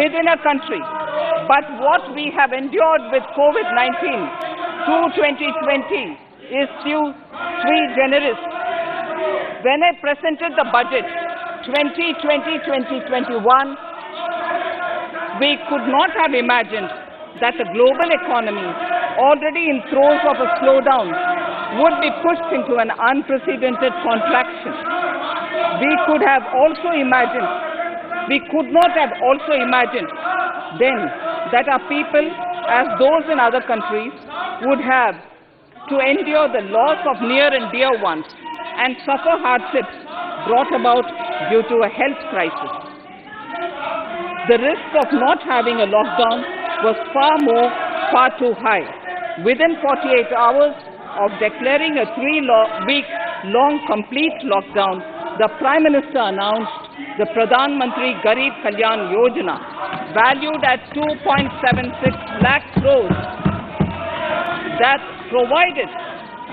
within a country. But what we have endured with COVID-19 through 2020 is sui generis. When I presented the budget 2020-2021, we could not have imagined that the global economy, already in throes of a slowdown, would be pushed into an unprecedented contraction. We could not have also imagined then that our people, as those in other countries, would have to endure the loss of near and dear ones and suffer hardships brought about due to a health crisis. The risk of not having a lockdown was far too high. Within 48 hours of declaring a 3-week-long complete lockdown, the Prime Minister announced the Pradhan Mantri Garib Kalyan Yojana, valued at 2.76 lakh crores, that provided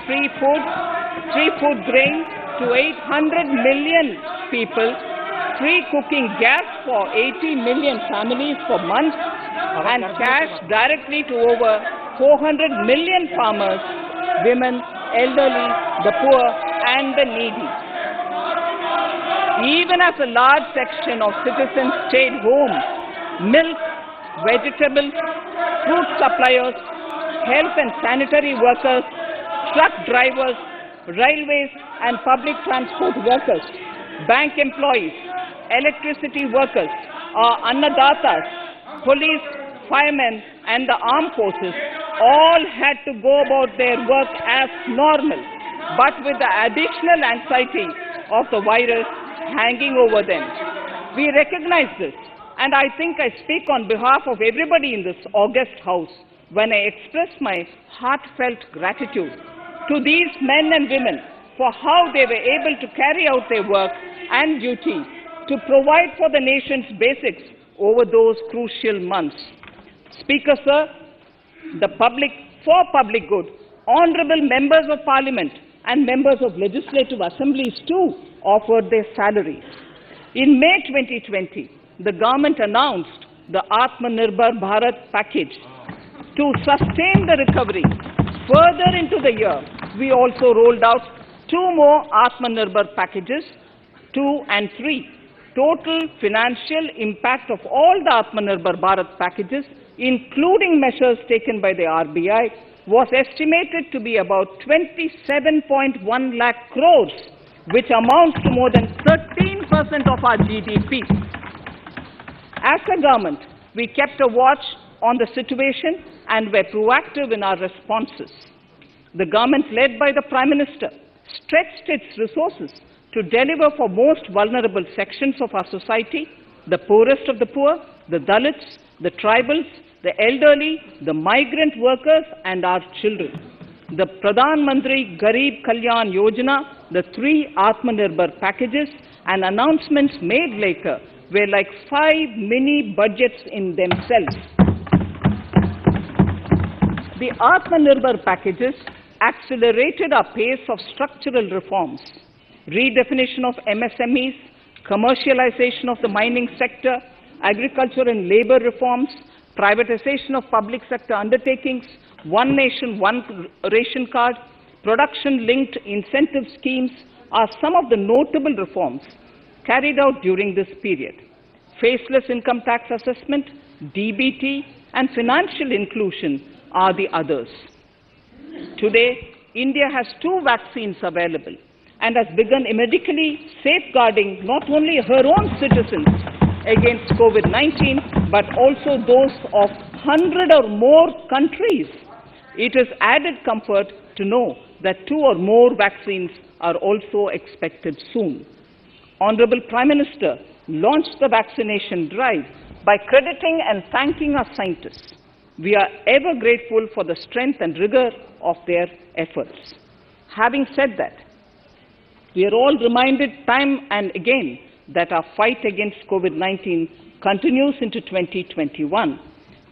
free food grain to 800 million people, free cooking gas for 80 million families for months, and cash directly to over 400 million farmers, women, elderly, the poor, and the needy. Even as a large section of citizens stayed home, milk, vegetables, fruit suppliers, health and sanitary workers, truck drivers, railways and public transport workers, bank employees, electricity workers, annadatas, police, firemen and the armed forces all had to go about their work as normal, but with the additional anxiety of the virus hanging over them. We recognize this, and I think I speak on behalf of everybody in this august house when I express my heartfelt gratitude to these men and women for how they were able to carry out their work and duty to provide for the nation's basics over those crucial months. Speaker, sir, for public good, honorable members of parliament and members of legislative assemblies too offered their salaries. In May 2020, the government announced the Aatmanirbhar Bharat package. To sustain the recovery further into the year, we also rolled out 2 more Aatmanirbhar packages, 2 and 3. Total financial impact of all the Aatmanirbhar Bharat packages, including measures taken by the RBI, was estimated to be about 27.1 lakh crores, which amounts to more than 13% of our GDP. As a government, we kept a watch on the situation and were proactive in our responses. The government, led by the Prime Minister, stretched its resources to deliver for most vulnerable sections of our society, the poorest of the poor, the Dalits, the tribals, the elderly, the migrant workers and our children. The Pradhan Mantri Garib Kalyan Yojana, the 3 Aatmanirbhar packages and announcements made later were like 5 mini budgets in themselves. The Aatmanirbhar packages accelerated our pace of structural reforms, redefinition of MSMEs, commercialization of the mining sector, agriculture and labor reforms, privatization of public sector undertakings, One Nation, One Ration Card, production-linked incentive schemes are some of the notable reforms carried out during this period. Faceless income tax assessment, DBT, and financial inclusion are the others. Today, India has 2 vaccines available and has begun medically safeguarding not only her own citizens against COVID-19, but also those of 100 or more countries. It is added comfort to know that 2 or more vaccines are also expected soon. Honorable Prime Minister launched the vaccination drive by crediting and thanking our scientists. We are ever grateful for the strength and rigor of their efforts. Having said that, we are all reminded time and again that our fight against COVID-19 continues into 2021.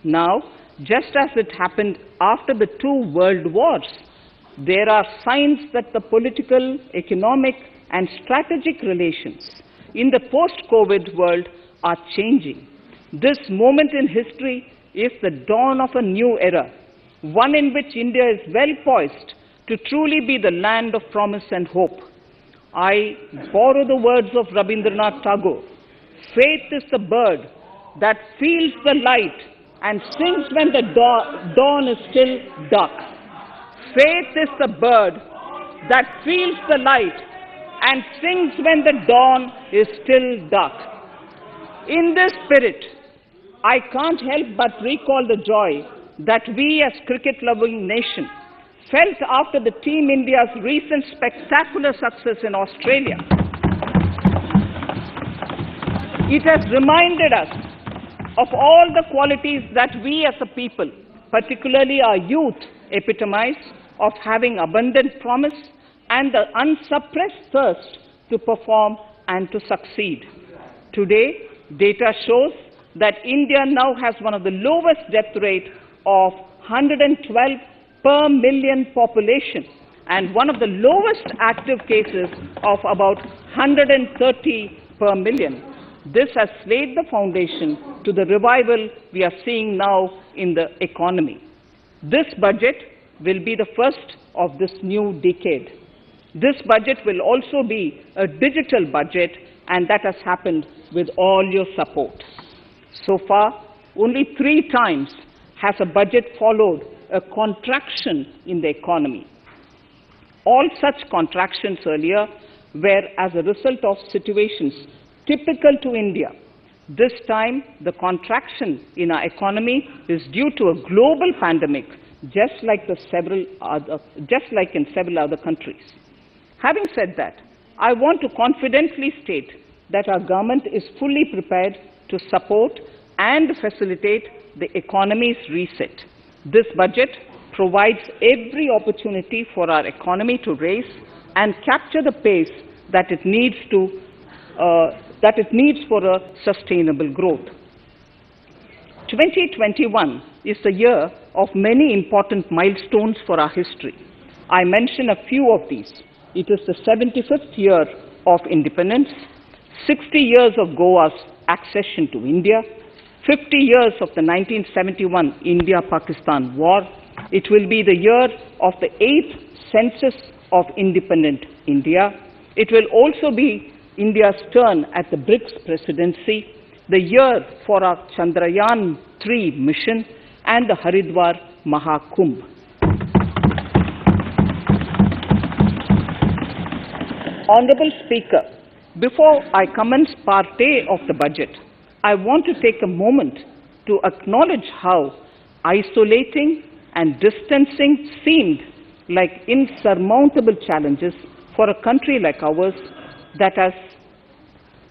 Now, just as it happened after the 2 world wars, there are signs that the political, economic, and strategic relations in the post-COVID world are changing. This moment in history is the dawn of a new era, one in which India is well poised to truly be the land of promise and hope. I borrow the words of Rabindranath Tagore. Faith is the bird that feels the light and sings when the dawn is still dark. Faith is the bird that feels the light and sings when the dawn is still dark. In this spirit, I can't help but recall the joy that we as cricket-loving nation felt after the Team India's recent spectacular success in Australia. It has reminded us of all the qualities that we as a people, particularly our youth, epitomize of having abundant promise and the unsuppressed thirst to perform and to succeed. Today, data shows that India now has one of the lowest death rate of 112 per million population and one of the lowest active cases of about 130 per million. This has laid the foundation to the revival we are seeing now in the economy. This budget will be the first of this new decade. This budget will also be a digital budget, and that has happened with all your support. So far, only 3 times has a budget followed a contraction in the economy. All such contractions earlier were as a result of situations typical to India. This time, the contraction in our economy is due to a global pandemic, just like in several other countries. Having said that, I want to confidently state that our government is fully prepared to support and facilitate the economy's reset. This budget provides every opportunity for our economy to raise and capture the pace that it needs for a sustainable growth. 2021 is the year of many important milestones for our history. I mention a few of these. It is the 75th year of independence, 60 years of Goa's accession to India, 50 years of the 1971 India-Pakistan War. It will be the year of the 8th census of independent India. It will also be India's turn at the BRICS presidency, the year for our Chandrayaan-3 mission, and the Haridwar Mahakumbh. Honorable Speaker, before I commence Part A of the budget, I want to take a moment to acknowledge how isolating and distancing seemed like insurmountable challenges for a country like ours that has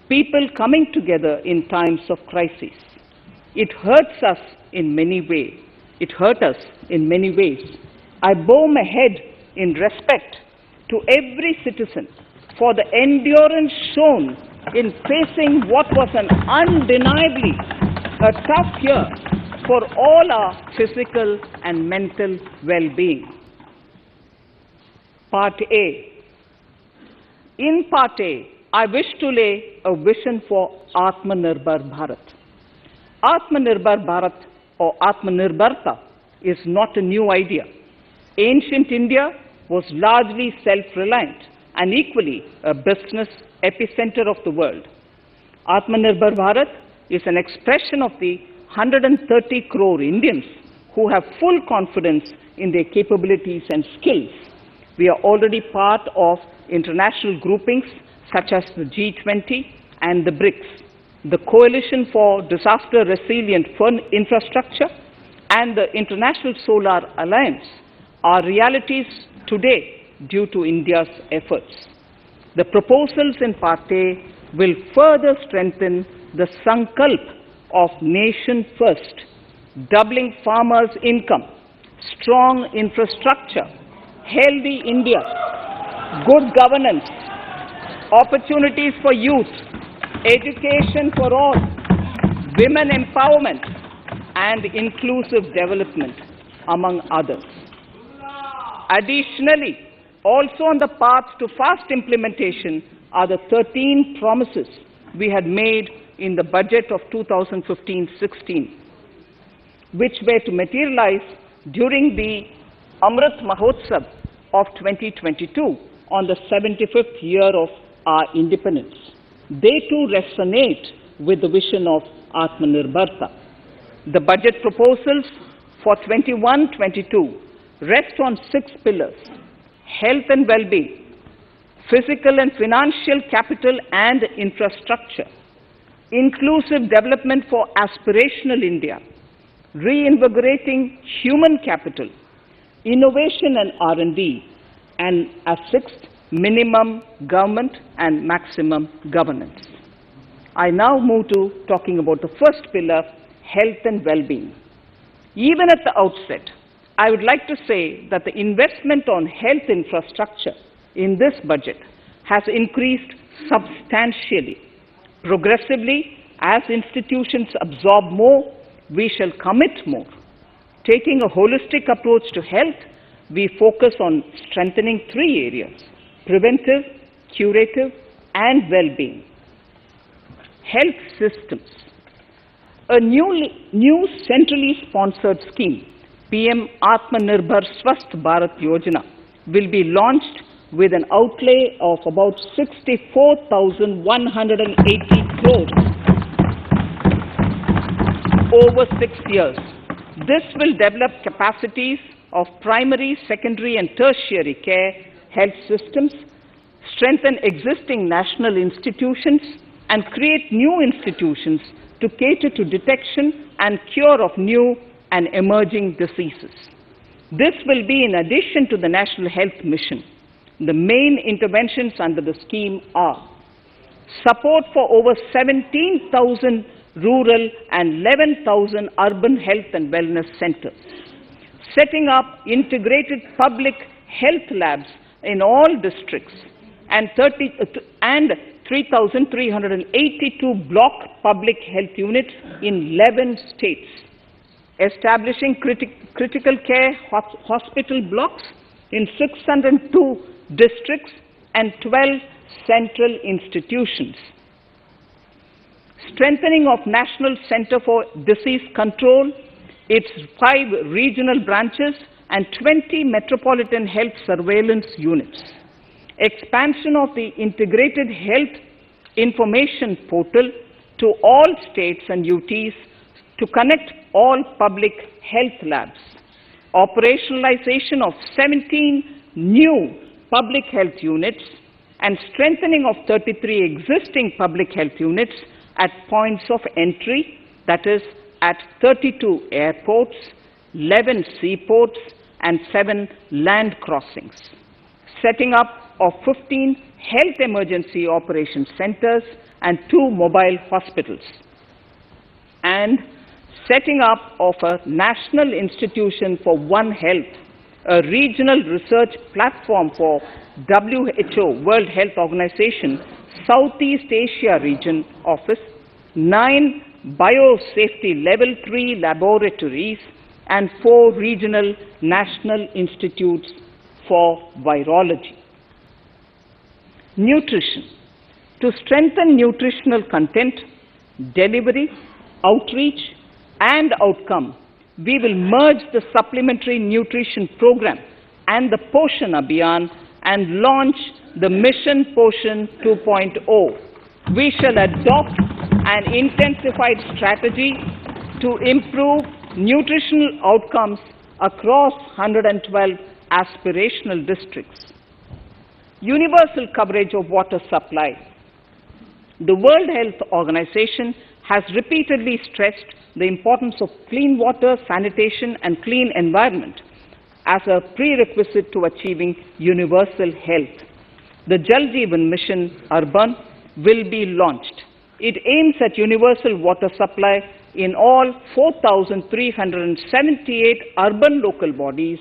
people coming together in times of crisis. It hurts us in many ways. It hurt us in many ways. I bow my head in respect to every citizen for the endurance shown in facing what was an undeniably a tough year for all our physical and mental well-being. Part A. In Part A, I wish to lay a vision for Aatmanirbhar Bharat. Aatmanirbhar Bharat or Aatmanirbharta is not a new idea. Ancient India was largely self-reliant and equally a business epicenter of the world. Aatmanirbhar Bharat is an expression of the 130 crore Indians who have full confidence in their capabilities and skills. We are already part of international groupings such as the G20 and the BRICS, the Coalition for Disaster Resilient Infrastructure, and the International Solar Alliance are realities today due to India's efforts. The proposals in Part A will further strengthen the sankalp of nation first, doubling farmers' income, strong infrastructure, healthy India, good governance, opportunities for youth, education for all, women empowerment, and inclusive development, among others. Additionally, also on the path to fast implementation are the 13 promises we had made in the budget of 2015-16, which were to materialize during the Amrit Mahotsav of 2022 on the 75th year of our independence. They too resonate with the vision of Aatmanirbharta. The budget proposals for 21-22 rest on 6 pillars: health and well-being, physical and financial capital and infrastructure, inclusive development for aspirational India, reinvigorating human capital, innovation and R&D, and as 6th, minimum government and maximum governance. I now move to talking about the first pillar, health and well-being. Even at the outset, I would like to say that the investment on health infrastructure in this budget has increased substantially. Progressively, as institutions absorb more, we shall commit more. Taking a holistic approach to health, we focus on strengthening 3 areas: preventive, curative, and well-being. Health systems. A new centrally sponsored scheme, PM Aatmanirbhar Swachh Bharat Yojana, will be launched with an outlay of about 64,180 crores over 6 years. This will develop capacities of primary, secondary, and tertiary care health systems, strengthen existing national institutions, and create new institutions to cater to detection and cure of new and emerging diseases. This will be in addition to the National Health Mission. The main interventions under the scheme are support for over 17,000 rural and 11,000 urban health and wellness centers, setting up integrated public health labs in all districts, and 3,382 block public health units in 11 states, establishing critical care hospital blocks in 602 districts and 12 central institutions, strengthening of National Center for Disease Control, its 5 regional branches and 20 metropolitan health surveillance units, expansion of the integrated health information portal to all states and UTs to connect all public health labs, operationalization of 17 new public health units, and strengthening of 33 existing public health units at points of entry, that is, at 32 airports, 11 seaports, and 7 land crossings, setting up of 15 health emergency operation centers and 2 mobile hospitals, and setting up of a National Institution for One Health, a regional research platform for WHO, World Health Organization, Southeast Asia Region Office, 9 biosafety level 3 laboratories, and 4 regional national institutes for virology. Nutrition. To strengthen nutritional content, delivery, outreach, and outcome, we will merge the supplementary nutrition program and the Poshan Abhiyan and launch the Mission Poshan 2.0. We shall adopt an intensified strategy to improve nutritional outcomes across 112 aspirational districts. Universal coverage of water supply. The World Health Organization has repeatedly stressed the importance of clean water, sanitation, and clean environment as a prerequisite to achieving universal health. The Jal Jeevan Mission Urban will be launched. It aims at universal water supply in all 4,378 urban local bodies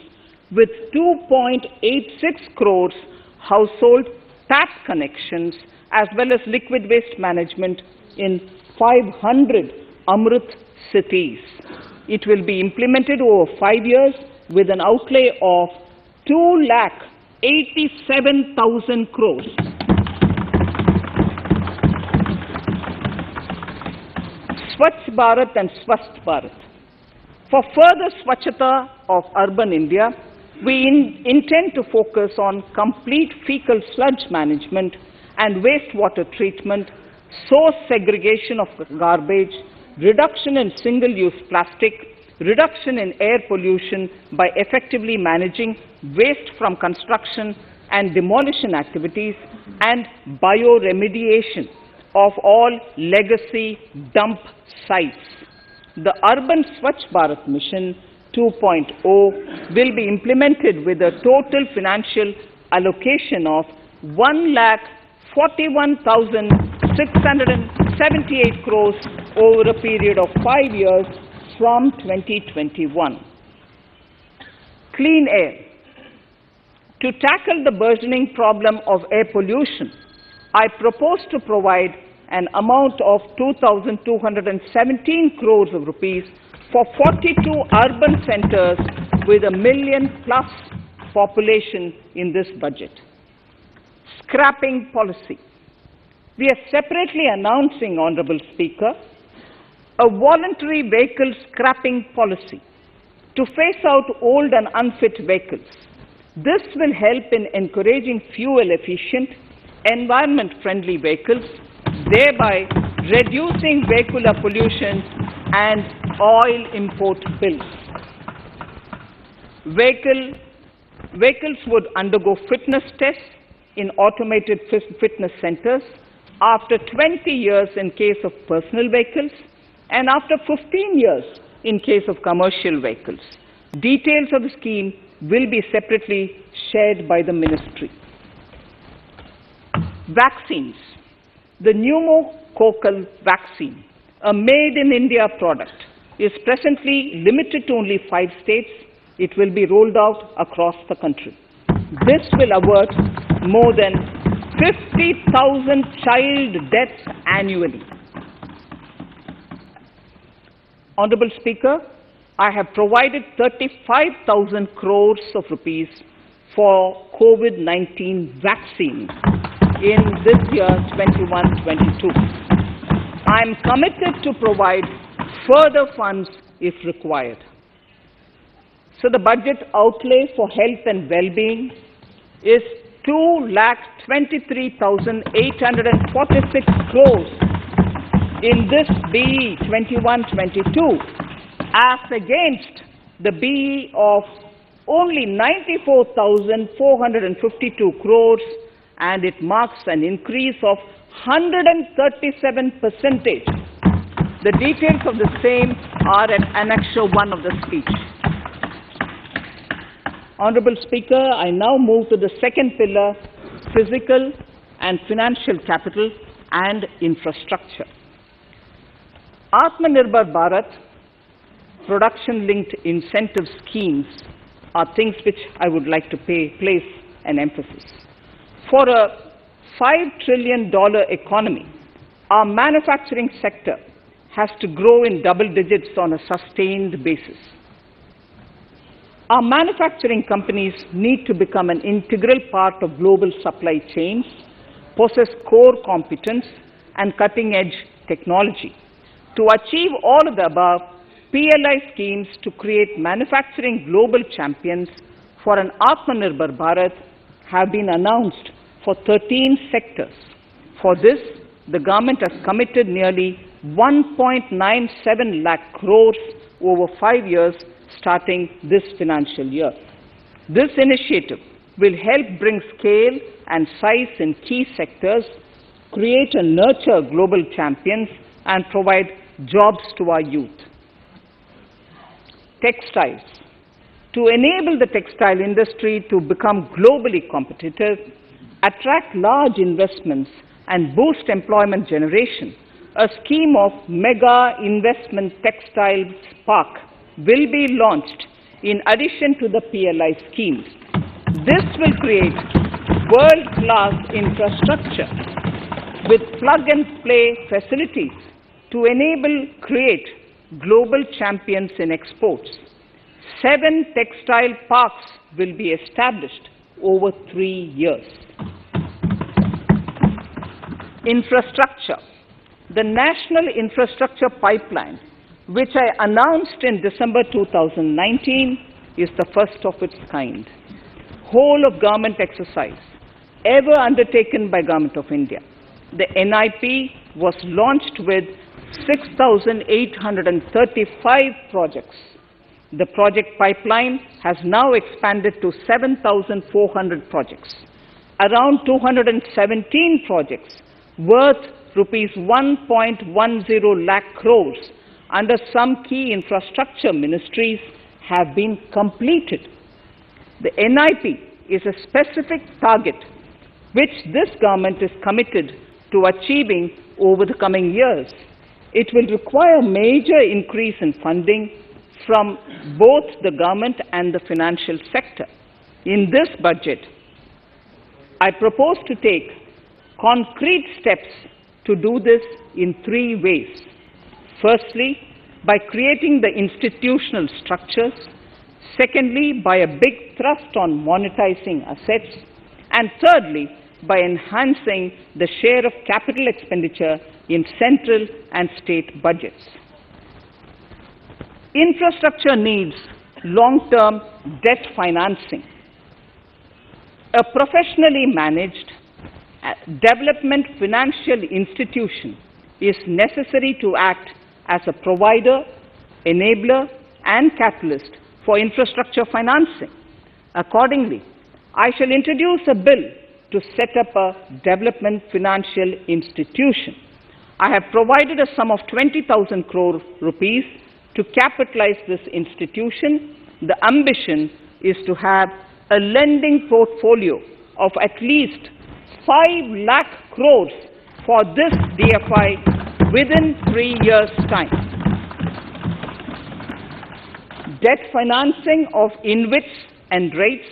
with 2.86 crores household tap connections, as well as liquid waste management in 500 Amrit cities. It will be implemented over 5 years with an outlay of 2,87,000 crores. Swachh Bharat and Swasth Bharat. For further Swachhata of urban India, we intend to focus on complete fecal sludge management and wastewater treatment, source segregation of garbage, reduction in single-use plastic, reduction in air pollution by effectively managing waste from construction and demolition activities, and bioremediation of all legacy dump sites. The Urban Swachh Bharat Mission 2.0 will be implemented with a total financial allocation of 1,41,678 crores over a period of 5 years from 2021. Clean air. To tackle the burgeoning problem of air pollution, I propose to provide an amount of 2,217 crores of rupees for 42 urban centers with a million-plus population in this budget. Scrapping policy. We are separately announcing, Honorable Speaker, a voluntary vehicle scrapping policy to phase out old and unfit vehicles. This will help in encouraging fuel-efficient, environment-friendly vehicles, thereby reducing vehicular pollution and oil import bills. Vehicles would undergo fitness tests in automated fitness centers after 20 years in case of personal vehicles and after 15 years in case of commercial vehicles. Details of the scheme will be separately shared by the ministry. Vaccines. The pneumococcal vaccine, a made-in-India product, is presently limited to only 5 states. It will be rolled out across the country. This will avert more than 50,000 child deaths annually. Honorable Speaker, I have provided 35,000 crores of rupees for COVID-19 vaccines in this year 21-22. I am committed to provide further funds if required. So the budget outlay for health and well-being is 2,23,846 crores in this BE 21-22, as against the BE of only 94,452 crores, and it marks an increase of 137%. The details of the same are at Annexure 1 of the speech. Honorable Speaker, I now move to the second pillar, physical and financial capital and infrastructure. Aatmanirbhar Bharat, production-linked incentive schemes are things which I would like to place an emphasis. For a $5 trillion economy, our manufacturing sector has to grow in double digits on a sustained basis. Our manufacturing companies need to become an integral part of global supply chains, possess core competence and cutting-edge technology. To achieve all of the above, PLI schemes to create manufacturing global champions for an Aatmanirbhar Bharat have been announced for 13 sectors. For this, the government has committed nearly 1.97 lakh crores over 5 years starting this financial year. This initiative will help bring scale and size in key sectors, create and nurture global champions, and provide jobs to our youth. Textiles. To enable the textile industry to become globally competitive, attract large investments, and boost employment generation, a scheme of Mega Investment Textiles Park will be launched in addition to the PLI schemes. This will create world-class infrastructure with plug-and-play facilities to create global champions in exports. 7 textile parks will be established over 3 years. Infrastructure. The National Infrastructure Pipeline, which I announced in December 2019, is the first of its kind. Whole of government exercise ever undertaken by Government of India. The NIP was launched with 6,835 projects. The project pipeline has now expanded to 7,400 projects. Around 217 projects worth rupees 1.10 lakh crores under some key infrastructure ministries have been completed. The NIP is a specific target which this government is committed to achieving over the coming years. It will require major increase in funding from both the government and the financial sector. In this budget, I propose to take concrete steps to do this in 3 ways. Firstly, by creating the institutional structures. Secondly, by a big thrust on monetizing assets. And thirdly, by enhancing the share of capital expenditure in central and state budgets. Infrastructure needs long-term debt financing. A professionally managed development financial institution is necessary to act as a provider, enabler, and catalyst for infrastructure financing. Accordingly, I shall introduce a bill to set up a development financial institution. I have provided a sum of 20,000 crore rupees to capitalize this institution. The ambition is to have a lending portfolio of at least 5 lakh crores for this DFI within 3 years' time. Debt financing of InvITs and REITs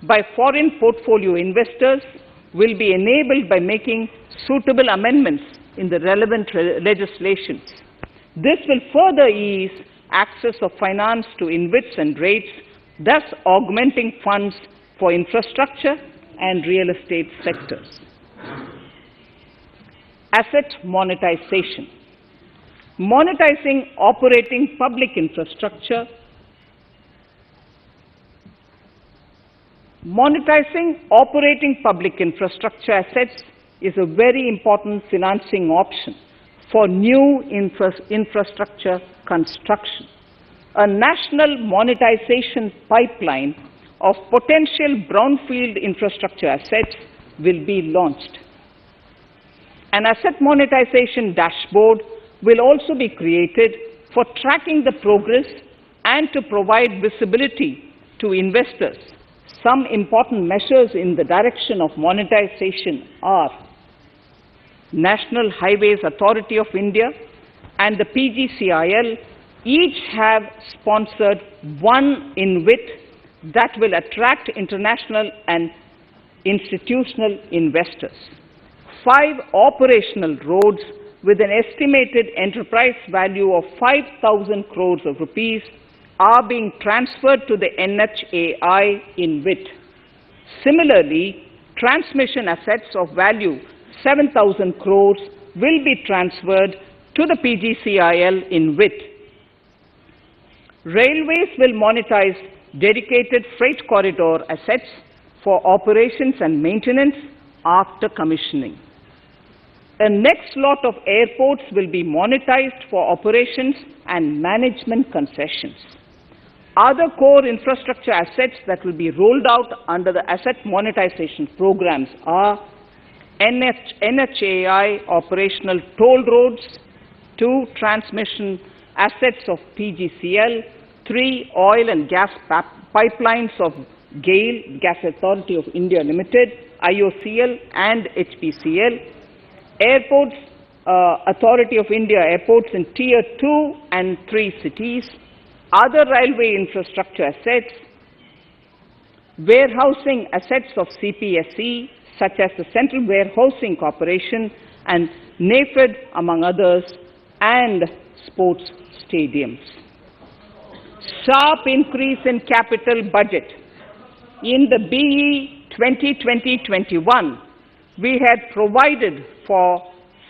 by foreign portfolio investors will be enabled by making suitable amendments in the relevant legislations. This will further ease access of finance to InvITs and REITs, thus augmenting funds for infrastructure and real estate sectors. Asset monetization. Monetizing operating public infrastructure. Monetizing operating public infrastructure assets is a very important financing option for new infrastructure construction. A national monetization pipeline of potential brownfield infrastructure assets will be launched. An asset monetization dashboard will also be created for tracking the progress and to provide visibility to investors. Some important measures in the direction of monetization are National Highways Authority of India and the PGCIL each have sponsored one InvIT that will attract international and institutional investors. 5 operational roads with an estimated enterprise value of 5,000 crores of rupees are being transferred to the NHAI InvIT. Similarly, transmission assets of value 7,000 crores will be transferred to the PGCIL InvIT. Railways will monetize dedicated freight corridor assets for operations and maintenance after commissioning. A next lot of airports will be monetized for operations and management concessions. Other core infrastructure assets that will be rolled out under the asset monetization programs are NHAI operational toll roads, 2 transmission assets of PGCL, 3 oil and gas pipelines of GAIL, Gas Authority of India Limited, IOCL and HPCL, Airports Authority of India airports in Tier 2 and 3 cities, other railway infrastructure assets, warehousing assets of CPSE, such as the Central Warehousing Corporation and NAFED, among others, and sports stadiums. Sharp increase in capital budget. In the BE 2020-21, we had provided for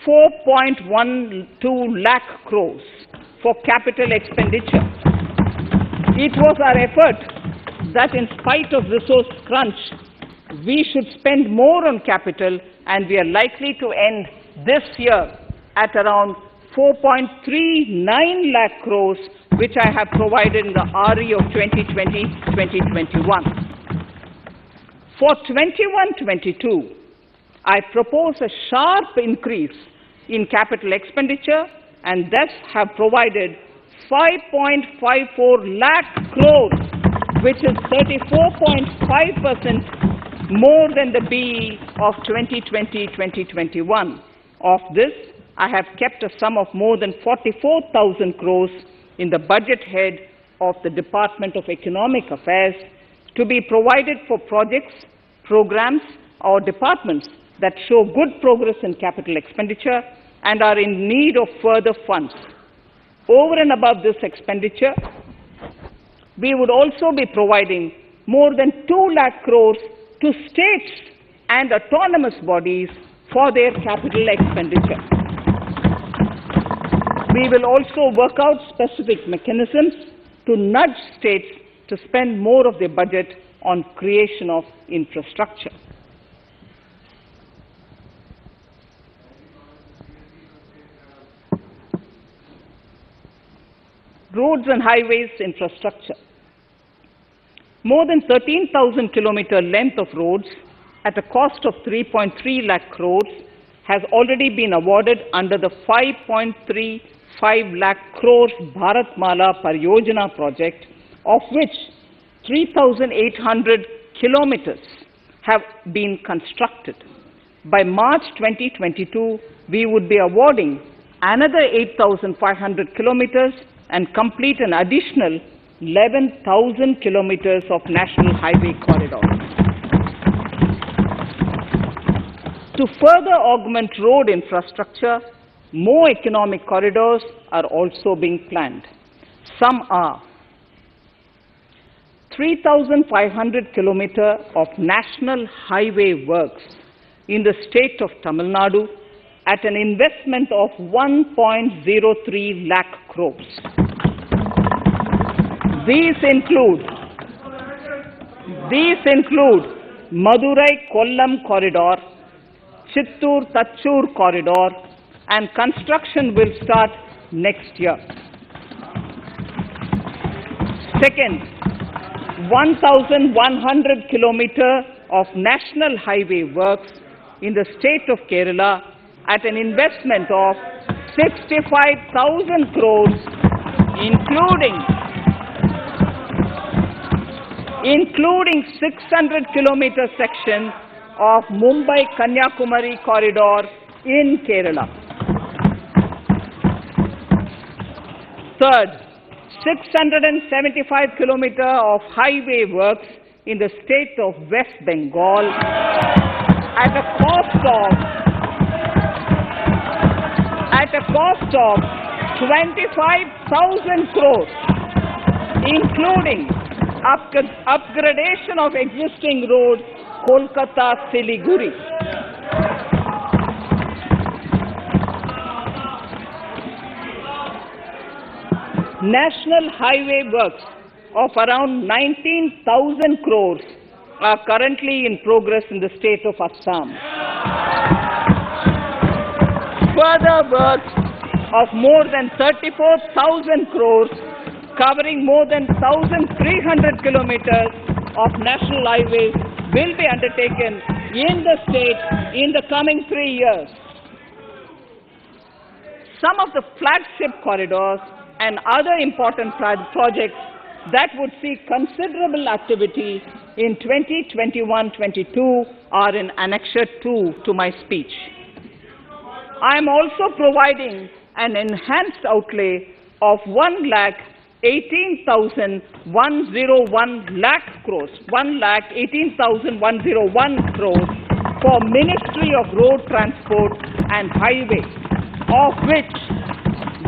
4.12 lakh crores for capital expenditure. It was our effort that in spite of resource crunch, we should spend more on capital, and we are likely to end this year at around 4.39 lakh crores, which I have provided in the RE of 2020-2021. For 21-22, I propose a sharp increase in capital expenditure and thus have provided 5.54 lakh crores, which is 34.5% more than the BE of 2020-2021. Of this, I have kept a sum of more than 44,000 crores in the budget head of the Department of Economic Affairs to be provided for projects, programs, or departments that show good progress in capital expenditure and are in need of further funds. Over and above this expenditure, we would also be providing more than 2 lakh crores to states and autonomous bodies for their capital expenditure. We will also work out specific mechanisms to nudge states to spend more of their budget on creation of infrastructure. Roads and highways infrastructure. More than 13,000 kilometer length of roads at a cost of 3.3 lakh crores has already been awarded under the 5.35 lakh crores Bharat Mala Pariyojana project, of which 3,800 kilometers have been constructed. By March 2022, we would be awarding another 8,500 kilometers and complete an additional 11,000 kilometers of national highway corridors. To further augment road infrastructure, more economic corridors are also being planned. Some are 3,500 kilometers of national highway works in the state of Tamil Nadu at an investment of 1.03 lakh crores. These include Madurai-Kollam corridor, Chittoor-Tachur corridor, and construction will start next year. Second, 1,100 kilometers of national highway works in the state of Kerala at an investment of 65,000 crores, including 600 kilometer section of Mumbai-Kanyakumari corridor in Kerala. Third, 675 kilometers of highway works in the state of West Bengal at a cost of 25,000 crores, including upgradation of existing road Kolkata-Siliguri. National highway works of around 19,000 crores are currently in progress in the state of Assam. Further works of more than 34,000 crores covering more than 1,300 kilometers of national highways will be undertaken in the state in the coming 3 years. Some of the flagship corridors and other important projects that would see considerable activity in 2021-22 are in Annexure 2 to my speech. I am also providing an enhanced outlay of 1,18,101 lakh crores, 1,18,101 crores for Ministry of Road Transport and Highways, of which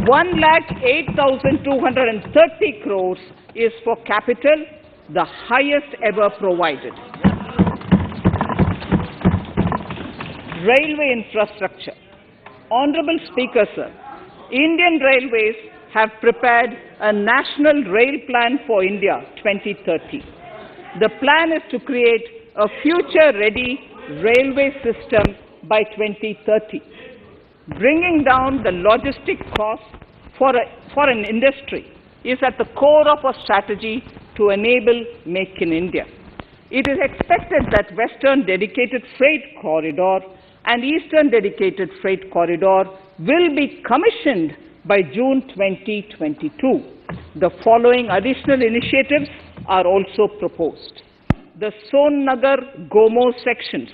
1,08,230 crores is for capital, the highest ever provided. Railway infrastructure. Honorable Speaker, sir, Indian Railways have prepared a National Rail Plan for India 2030. The plan is to create a future-ready railway system by 2030, bringing down the logistic costs for an industry is at the core of our strategy to enable Make in India. It is expected that Western Dedicated Freight Corridor and Eastern Dedicated Freight Corridor will be commissioned by June 2022. The following additional initiatives are also proposed. The Sonnagar-Gomo sections,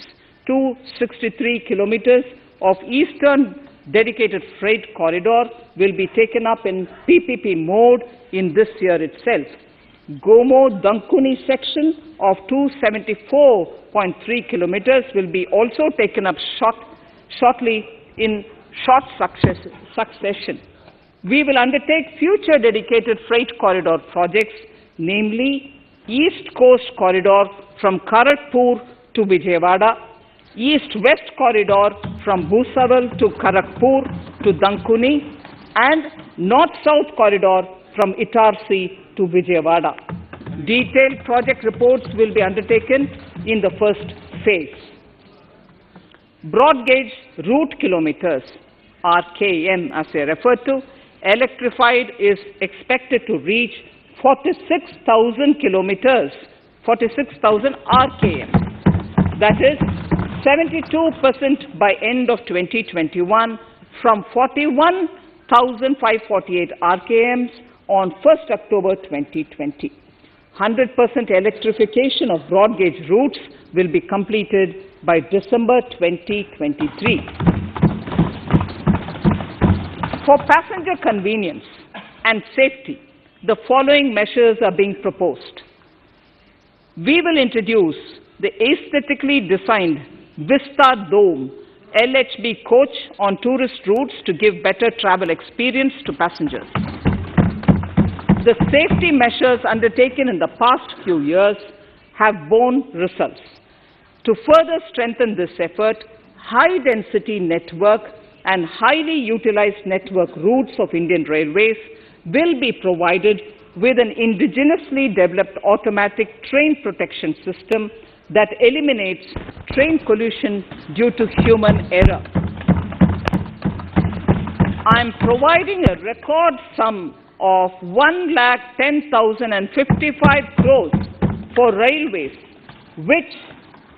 263 kilometers of Eastern Dedicated Freight Corridor, will be taken up in PPP mode in this year itself. Gomo-Dankuni section of 274.3 kilometers will be also taken up shortly in short succession. We will undertake future dedicated freight corridor projects, namely East Coast Corridor from Kharagpur to Ujjawala, East-West Corridor from Bhusaval to Kharagpur to Dankuni, and North-South Corridor from Itarsi to Ujjawala. Detailed project reports will be undertaken in the first phase. Broad gauge route kilometers, RKM as I referred to, electrified is expected to reach 46,000 kilometers, 46,000 RKM. That is 72% by end of 2021 from 41,548 RKMs on 1st October 2020. 100% electrification of broad gauge routes will be completed by December 2023. For passenger convenience and safety, the following measures are being proposed. We will introduce the aesthetically designed Vista Dome LHB coach on tourist routes to give better travel experience to passengers. The safety measures undertaken in the past few years have borne results. To further strengthen this effort, high-density network and highly utilized network routes of Indian Railways will be provided with an indigenously developed automatic train protection system that eliminates train collision due to human error. I am providing a record sum of 1,10,055 crores for railways,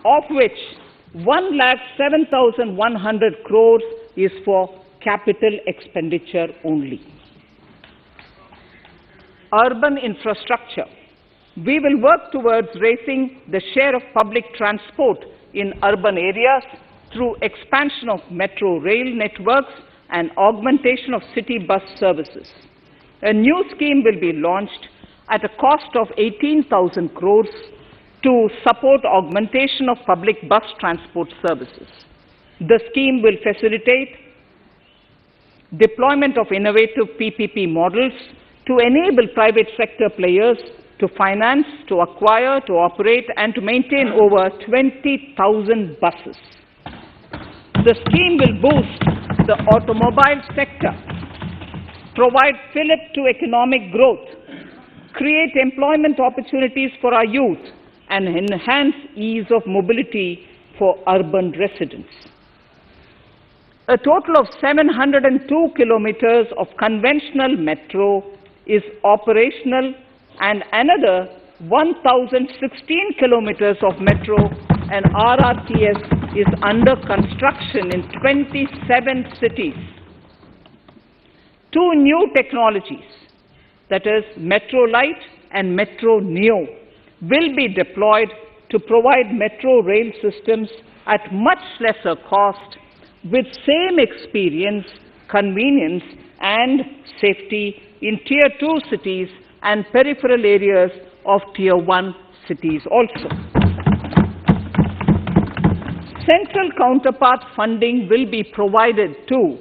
of which 1,07,100 crores is for capital expenditure only. Urban infrastructure. We will work towards raising the share of public transport in urban areas through expansion of metro rail networks and augmentation of city bus services. A new scheme will be launched at a cost of 18,000 crores to support augmentation of public bus transport services. The scheme will facilitate deployment of innovative PPP models to enable private sector players to finance, to acquire, to operate, and to maintain over 20,000 buses. The scheme will boost the automobile sector, provide fillip to economic growth, create employment opportunities for our youth, and enhance ease of mobility for urban residents. A total of 702 kilometers of conventional metro is operational, and another 1,016 kilometers of metro and RRTS is under construction in 27 cities. Two new technologies, that is Metro Light and Metro Neo, will be deployed to provide metro rail systems at much lesser cost with same experience, convenience and safety in Tier 2 cities and peripheral areas of Tier 1 cities also. Central counterpart funding will be provided to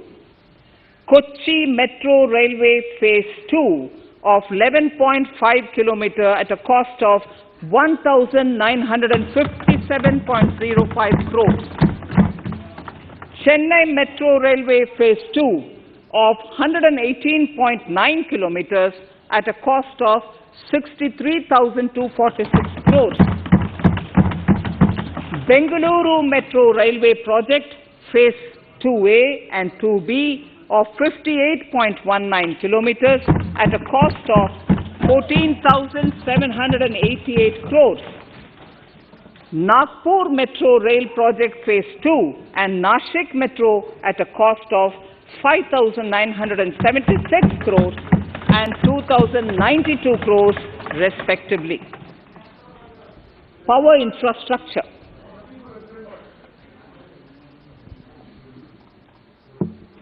Kochi Metro Railway Phase 2 of 11.5 km at a cost of 1,957.05 crores. Chennai Metro Railway Phase 2 of 118.9 kilometers at a cost of 63,246 crores. Bengaluru Metro Railway Project Phase 2A and 2B of 58.19 kilometers at a cost of 14,788 crores. Nagpur Metro Rail Project Phase 2 and Nashik Metro at a cost of 5,976 crores and 2,092 crores respectively. Power infrastructure.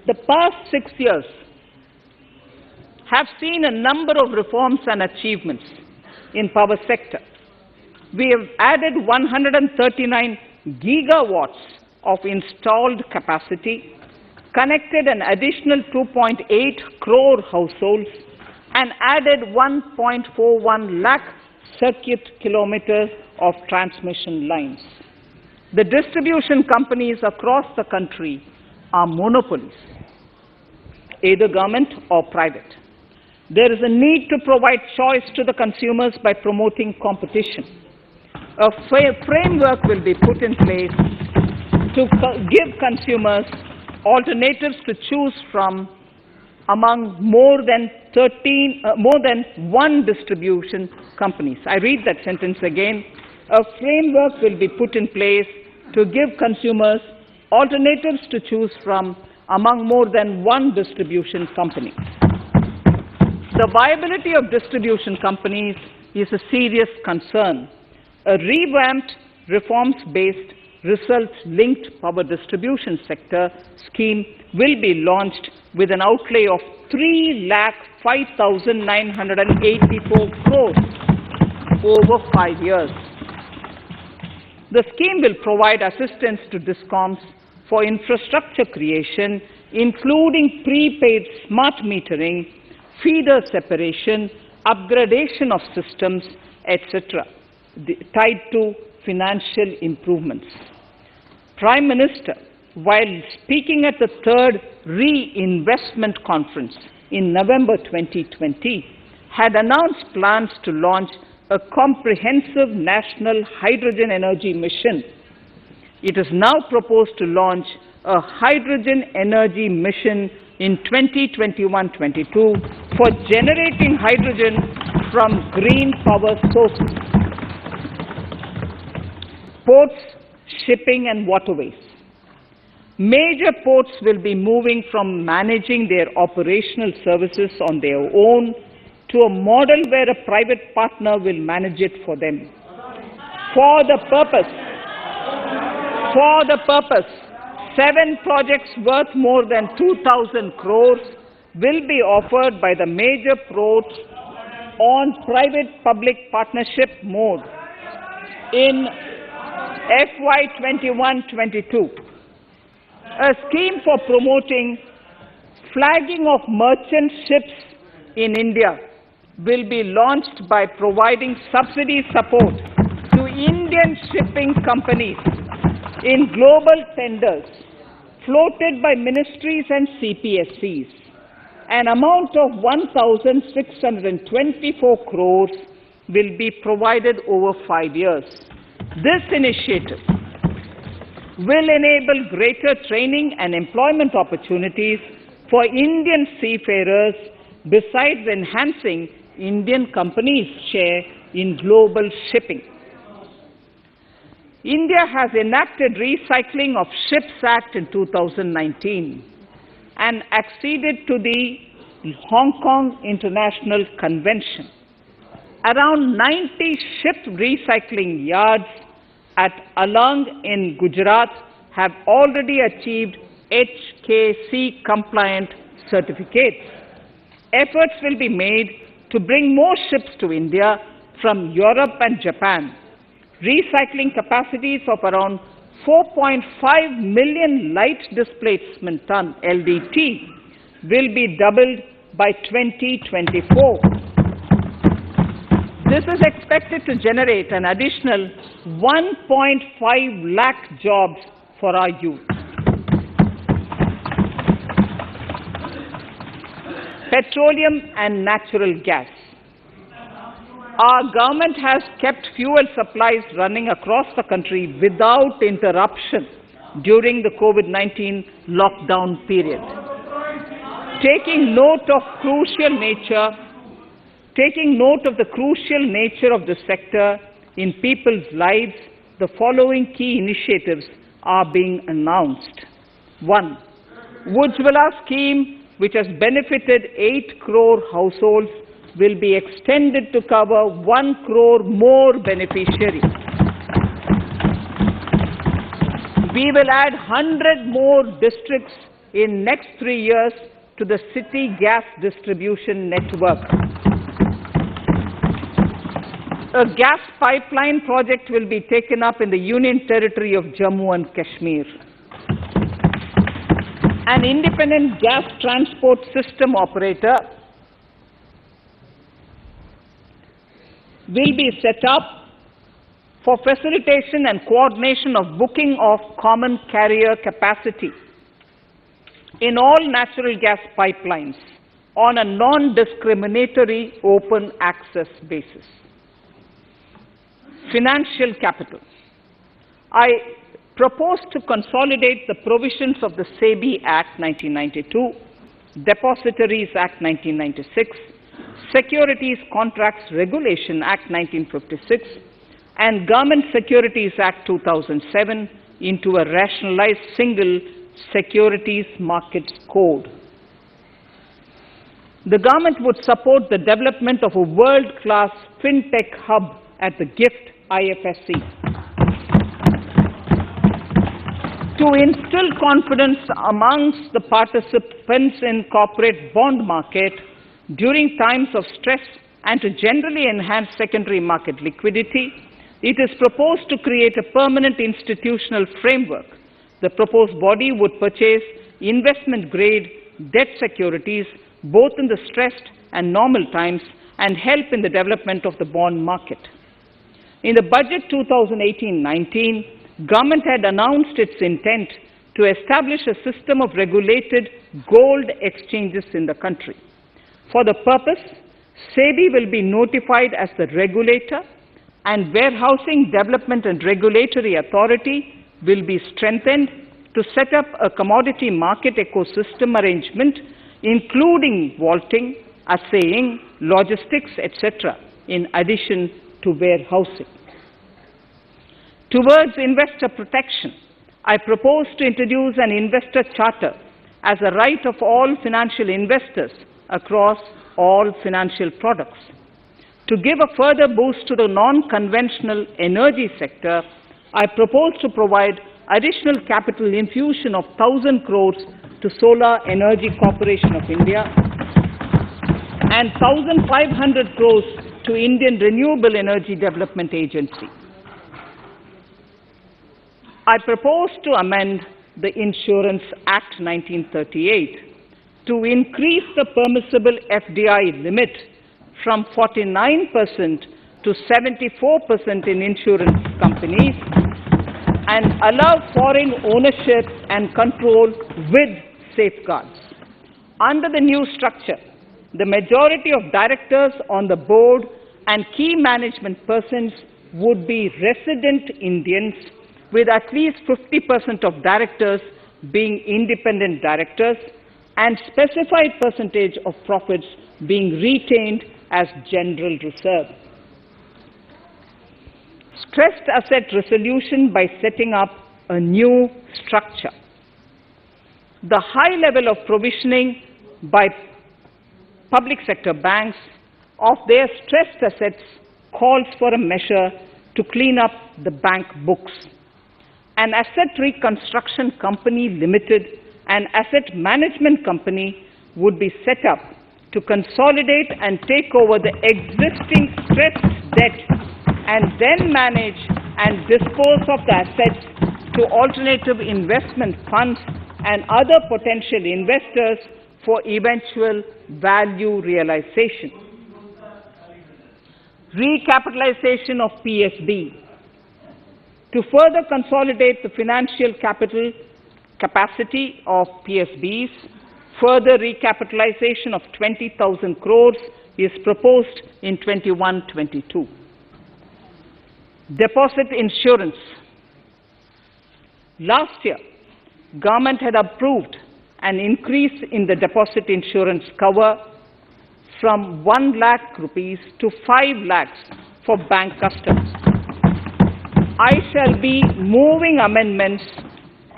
The past 6 years have seen a number of reforms and achievements in power sector. We have added 139 gigawatts of installed capacity, connected an additional 2.8 crore households, and added 1.41 lakh circuit kilometers of transmission lines. The distribution companies across the country are monopolies, either government or private. There is a need to provide choice to the consumers by promoting competition. A framework will be put in place to give consumers alternatives to choose from among more than one distribution companies. I read that sentence again. A framework will be put in place to give consumers alternatives to choose from among more than one distribution company. The viability of distribution companies is a serious concern. A revamped, reforms-based, results-linked power distribution sector scheme will be launched with an outlay of 3,05,984 crores over 5 years. The scheme will provide assistance to DISCOMs for infrastructure creation, including prepaid smart metering, feeder separation, upgradation of systems, etc., tied to financial improvements. Prime Minister, while speaking at the third Reinvestment Conference in November 2020, had announced plans to launch a comprehensive national hydrogen energy mission. It is now proposed to launch a hydrogen energy mission in 2021-22 for generating hydrogen from green power sources. Ports, shipping and waterways. Major ports will be moving from managing their operational services on their own to a model where a private partner will manage it for them. For the purpose, 7 projects worth more than 2,000 crores will be offered by the major ports on private-public partnership mode in FY 21-22. A scheme for promoting flagging of merchant ships in India will be launched by providing subsidy support to Indian shipping companies in global tenders floated by ministries and CPSEs. An amount of 1,624 crores will be provided over 5 years. This initiative will enable greater training and employment opportunities for Indian seafarers, besides enhancing Indian companies' share in global shipping. India has enacted Recycling of Ships Act in 2019 and acceded to the Hong Kong International Convention. Around 90 ship recycling yards at Alang in Gujarat have already achieved HKC compliant certificates. Efforts will be made to bring more ships to India from Europe and Japan. Recycling capacities of around 4.5 million light displacement ton LDT will be doubled by 2024. This is expected to generate an additional 1.5 lakh jobs for our youth. Petroleum and natural gas. Our government has kept fuel supplies running across the country without interruption during the COVID-19 lockdown period. Taking note of the crucial nature of the sector in people's lives, the following key initiatives are being announced. 1. Ujjawala scheme, which has benefited 8 crore households, will be extended to cover 1 crore more beneficiaries. We will add 100 more districts in next 3 years to the city gas distribution network. A gas pipeline project will be taken up in the Union Territory of Jammu and Kashmir. An independent gas transport system operator will be set up for facilitation and coordination of booking of common carrier capacity in all natural gas pipelines on a non-discriminatory open access basis. Financial capital. I propose to consolidate the provisions of the SEBI Act 1992, Depositories Act 1996, Securities Contracts Regulation Act 1956, and Government Securities Act 2007 into a rationalized single Securities Markets Code. The government would support the development of a world-class fintech hub at the GIFT IFSC. To instill confidence amongst the participants in corporate bond market during times of stress and to generally enhance secondary market liquidity, it is proposed to create a permanent institutional framework. The proposed body would purchase investment-grade debt securities both in the stressed and normal times and help in the development of the bond market. In the budget 2018-19, Government had announced its intent to establish a system of regulated gold exchanges in the country. For the purpose, SEBI will be notified as the regulator, and Warehousing Development and Regulatory Authority will be strengthened to set up a commodity market ecosystem arrangement, including vaulting, assaying, logistics, etc., in addition to warehousing. Towards investor protection, I propose to introduce an investor charter as a right of all financial investors across all financial products. To give a further boost to the non-conventional energy sector, I propose to provide additional capital infusion of 1,000 crores to Solar Energy Corporation of India and 1,500 crores to Indian Renewable Energy Development Agency. I propose to amend the Insurance Act 1938 to increase the permissible FDI limit from 49% to 74% in insurance companies and allow foreign ownership and control with safeguards. Under the new structure, the majority of directors on the board and key management persons would be resident Indians, with at least 50% of directors being independent directors and specified percentage of profits being retained as general reserve. Stressed asset resolution by setting up a new structure. The high level of provisioning by public sector banks of their stressed assets calls for a measure to clean up the bank books. An asset reconstruction company limited, an asset management company, would be set up to consolidate and take over the existing stressed debt and then manage and dispose of the assets to alternative investment funds and other potential investors for eventual value realization. Recapitalization of PSB. To further consolidate the financial capital capacity of PSBs, Further recapitalization of 20,000 crores is proposed in 21-22. Deposit insurance. Last year, government had approved an increase in the deposit insurance cover from 1 lakh rupees to 5 lakhs for bank customers. I shall be moving amendments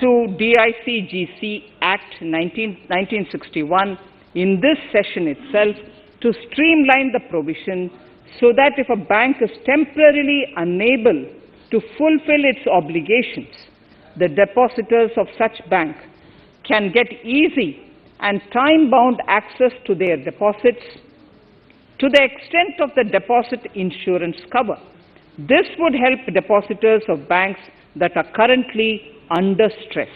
to DICGC Act 1961 in this session itself to streamline the provision so that if a bank is temporarily unable to fulfill its obligations, the depositors of such bank can get easy and time-bound access to their deposits to the extent of the deposit insurance cover. This would help depositors of banks that are currently under stress.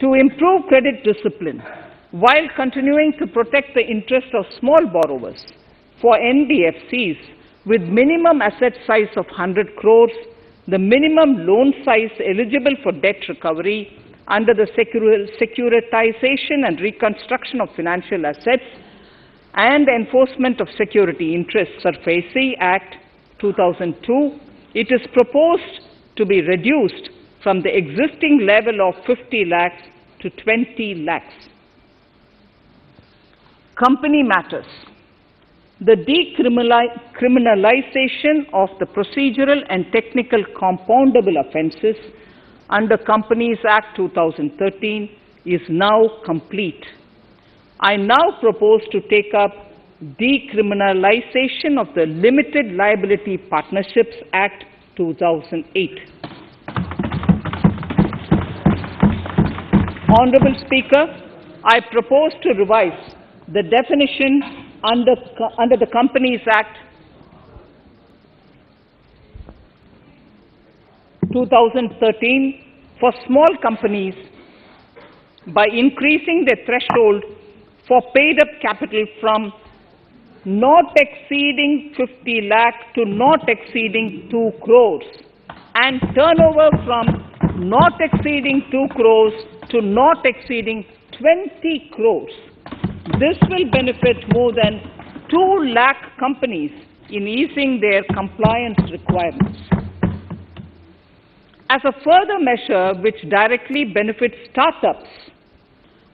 To improve credit discipline, while continuing to protect the interest of small borrowers, for NBFCs with minimum asset size of 100 crores, the minimum loan size eligible for debt recovery under the Securitization and Reconstruction of Financial Assets and Enforcement of Security Interests, SARFAESI Act 2002, it is proposed to be reduced from the existing level of 50 lakhs to 20 lakhs. Company matters. The decriminalization of the procedural and technical compoundable offences under Companies Act 2013 is now complete. I now propose to take up decriminalization of the Limited Liability Partnerships Act 2008. Honorable Speaker, I propose to revise the definition under the Companies Act 2013 for small companies by increasing the threshold for paid-up capital from not exceeding 50 lakh to not exceeding 2 crores and turnover from not exceeding 2 crores to not exceeding 20 crores. This will benefit more than 2 lakh companies in easing their compliance requirements. As a further measure which directly benefits startups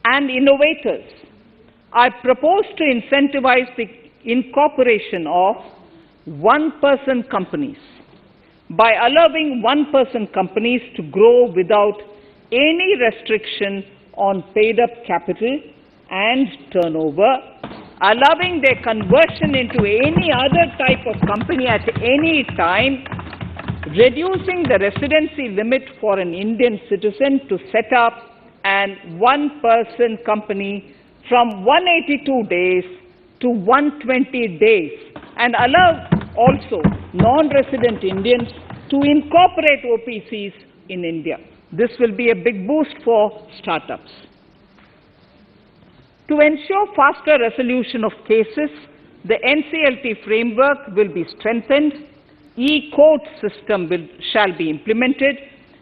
and innovators, I propose to incentivize the incorporation of one-person companies by allowing one-person companies to grow without any restriction on paid-up capital and turnover, allowing their conversion into any other type of company at any time, reducing the residency limit for an Indian citizen to set up an one-person company from 182 days to 120 days, and allow also non-resident Indians to incorporate OPCs in India. This will be a big boost for startups. To ensure faster resolution of cases, the NCLT framework will be strengthened, e-court system shall be implemented,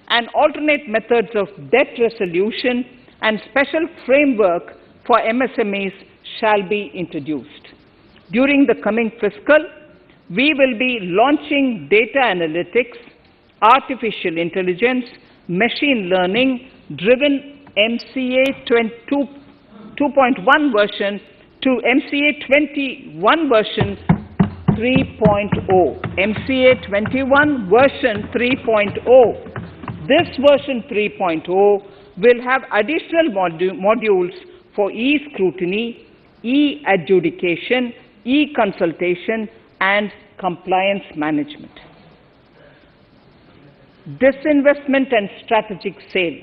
and alternate methods of debt resolution and special framework for MSMEs shall be introduced. During the coming fiscal, we will be launching data analytics, artificial intelligence, machine learning driven MCA 2.1 version to MCA 21 version 3.0. MCA 21 version 3.0. This version 3.0 will have additional modules for e-scrutiny, e-adjudication, e-consultation, and compliance management. Disinvestment and strategic sale.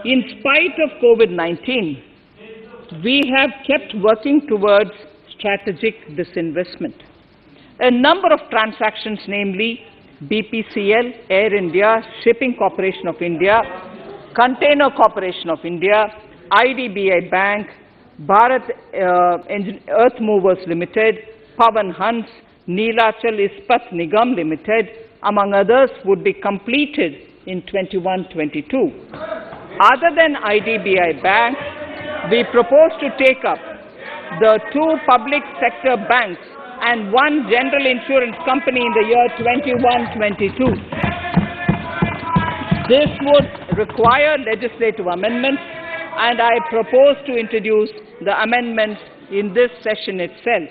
In spite of COVID-19, we have kept working towards strategic disinvestment. A number of transactions, namely BPCL, Air India, Shipping Corporation of India, Container Corporation of India, IDBI Bank, Bharat Earth Movers Limited, Pavan Hans, Neelachal Ispat Nigam Limited, among others, would be completed in 21-22. Other than IDBI banks, we propose to take up the 2 public sector banks and 1 general insurance company in the year 21-22. This would require legislative amendments, and I propose to introduce the amendments in this session itself.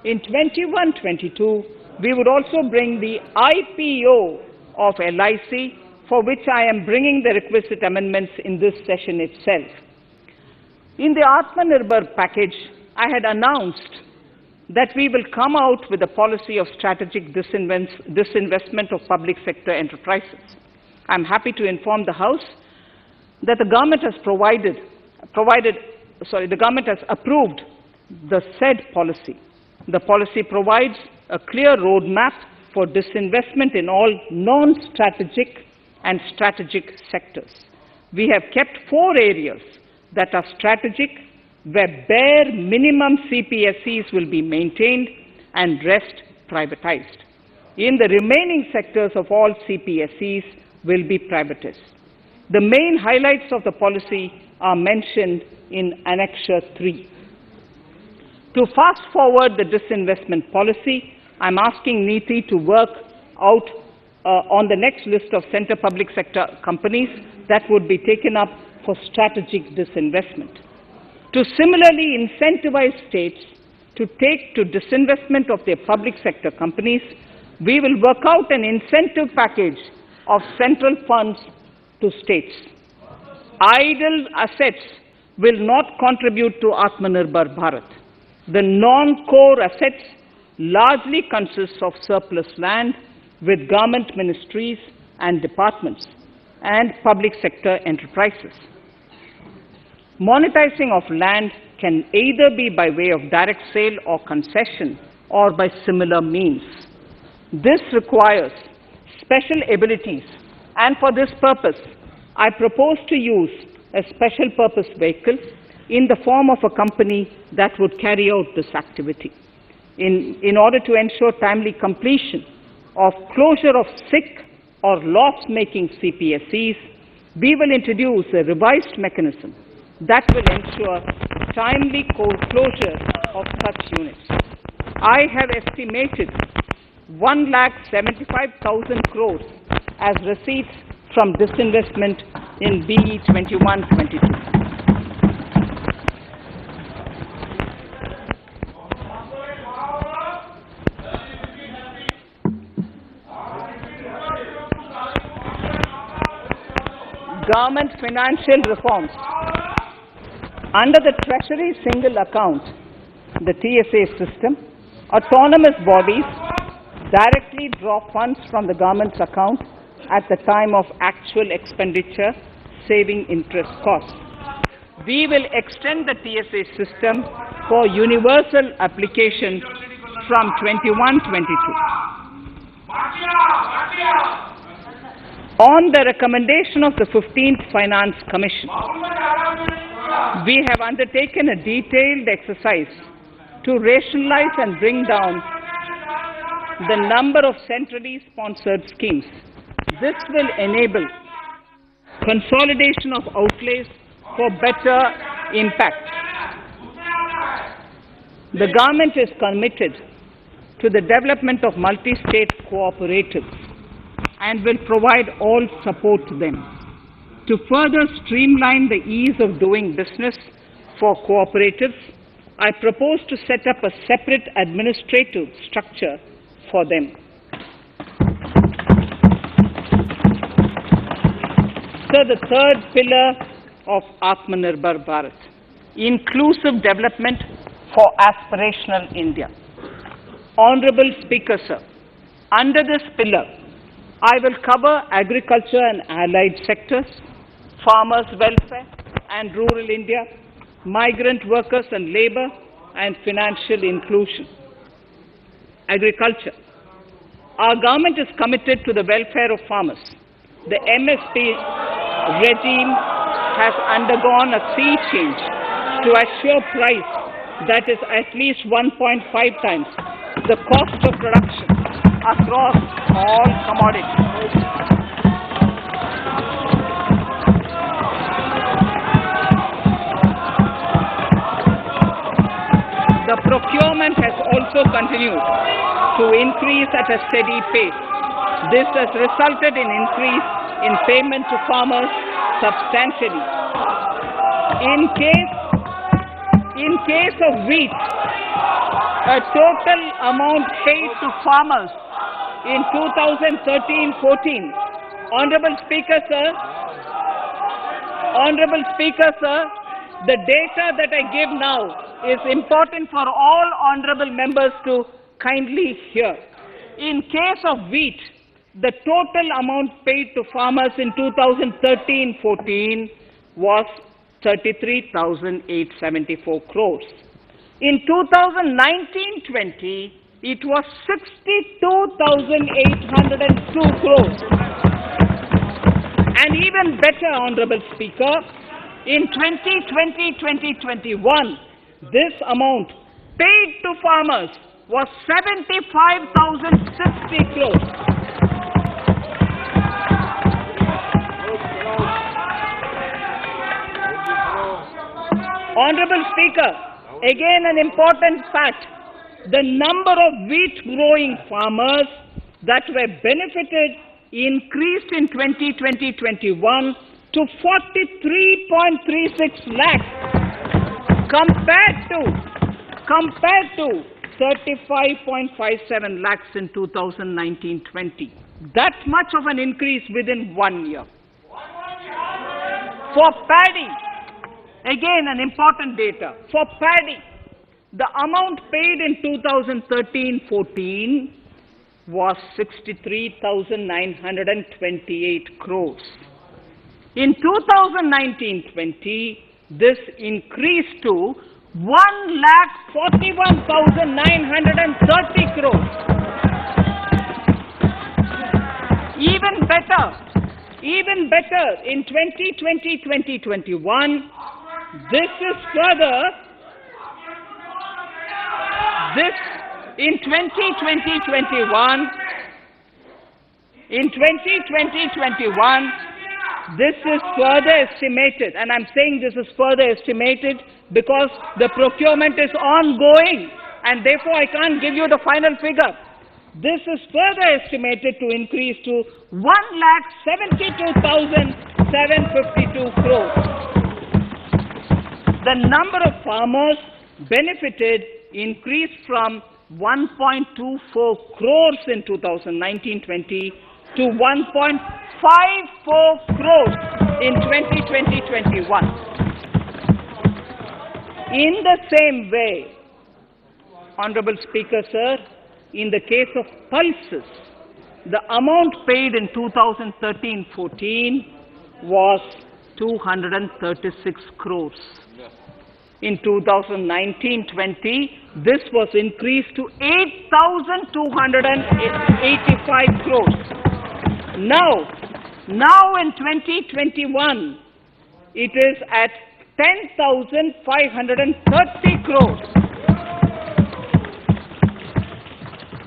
In 21-22, we would also bring the IPO of LIC, for which I am bringing the requisite amendments in this session itself. In the Aatmanirbhar package, I had announced that we will come out with a policy of strategic disinvestment of public sector enterprises. I'm happy to inform the House that the government has the government has approved the said policy. The policy provides a clear roadmap for disinvestment in all non-strategic and strategic sectors. We have kept 4 areas that are strategic, where bare minimum CPSEs will be maintained and rest privatized. In the remaining sectors of all CPSEs will be privatized. The main highlights of the policy are mentioned in Annexure 3. To fast forward the disinvestment policy, I'm asking NITI to work out on the next list of center public sector companies that would be taken up for strategic disinvestment. To similarly incentivize states to take to disinvestment of their public sector companies, we will work out an incentive package of central funds to states. Idle assets will not contribute to Aatmanirbhar Bharat. The non-core assets largely consist of surplus land with government ministries and departments and public sector enterprises. Monetizing of land can either be by way of direct sale or concession or by similar means. This requires special abilities, and for this purpose, I propose to use a special purpose vehicle in the form of a company that would carry out this activity. In order to ensure timely completion of closure of sick or loss-making CPSEs, we will introduce a revised mechanism that will ensure timely closure of such units. I have estimated 1,75,000 crores as receipts from disinvestment in BE 21-22. Government financial reforms. Under the Treasury Single Account, the TSA system, autonomous bodies directly draw funds from the government's account at the time of actual expenditure, saving interest costs. We will extend the TSA system for universal application from 21-22. On the recommendation of the 15th Finance Commission, we have undertaken a detailed exercise to rationalize and bring down the number of centrally sponsored schemes. This will enable consolidation of outlays for better impact. The government is committed to the development of multi-state cooperatives and will provide all support to them. To further streamline the ease of doing business for cooperatives, I propose to set up a separate administrative structure for them. So the third pillar of Aatmanirbhar Bharat, inclusive development for aspirational India. Honorable Speaker, sir, under this pillar, I will cover agriculture and allied sectors, farmers' welfare and rural India, migrant workers and labor, and financial inclusion. Agriculture. Our government is committed to the welfare of farmers. The MSP regime has undergone a sea change to assure price that is at least 1.5 times the cost of production across all commodities. continued to increase at a steady pace. This has resulted in increase in payment to farmers substantially. In case of wheat, a total amount paid to farmers in 2013-14, Honorable Speaker, sir, the data that I give now is important for all honorable members to kindly hear. In case of wheat, the total amount paid to farmers in 2013-14 was 33,874 crores. In 2019-20, it was 62,802 crores. And even better, Honorable Speaker, in 2020-2021, this amount paid to farmers was 75,060 crores. Honorable Speaker, again an important fact, the number of wheat growing farmers that were benefited increased in 2020-21 to 43.36 lakhs compared to 35.57 lakhs in 2019-20. That much of an increase within 1 year. For paddy, again an important data. For paddy, the amount paid in 2013-14 was 63,928 crores. In 2019-20, this increased to 1,41,930 crores. Even better, in 2020-2021, this is further, in 2020-21, this is further estimated, and I'm saying this is further estimated because the procurement is ongoing, and therefore I can't give you the final figure. This is further estimated to increase to 1,72,752 crores. The number of farmers benefited increased from 1.24 crores in 2019-20 to 1.54 crores in 2020-21. In the same way, Honorable Speaker, sir, in the case of pulses, the amount paid in 2013-14 was 236 crores. In 2019-20, this was increased to 8,285 crores. Now in 2021, it is at 10,530 crores.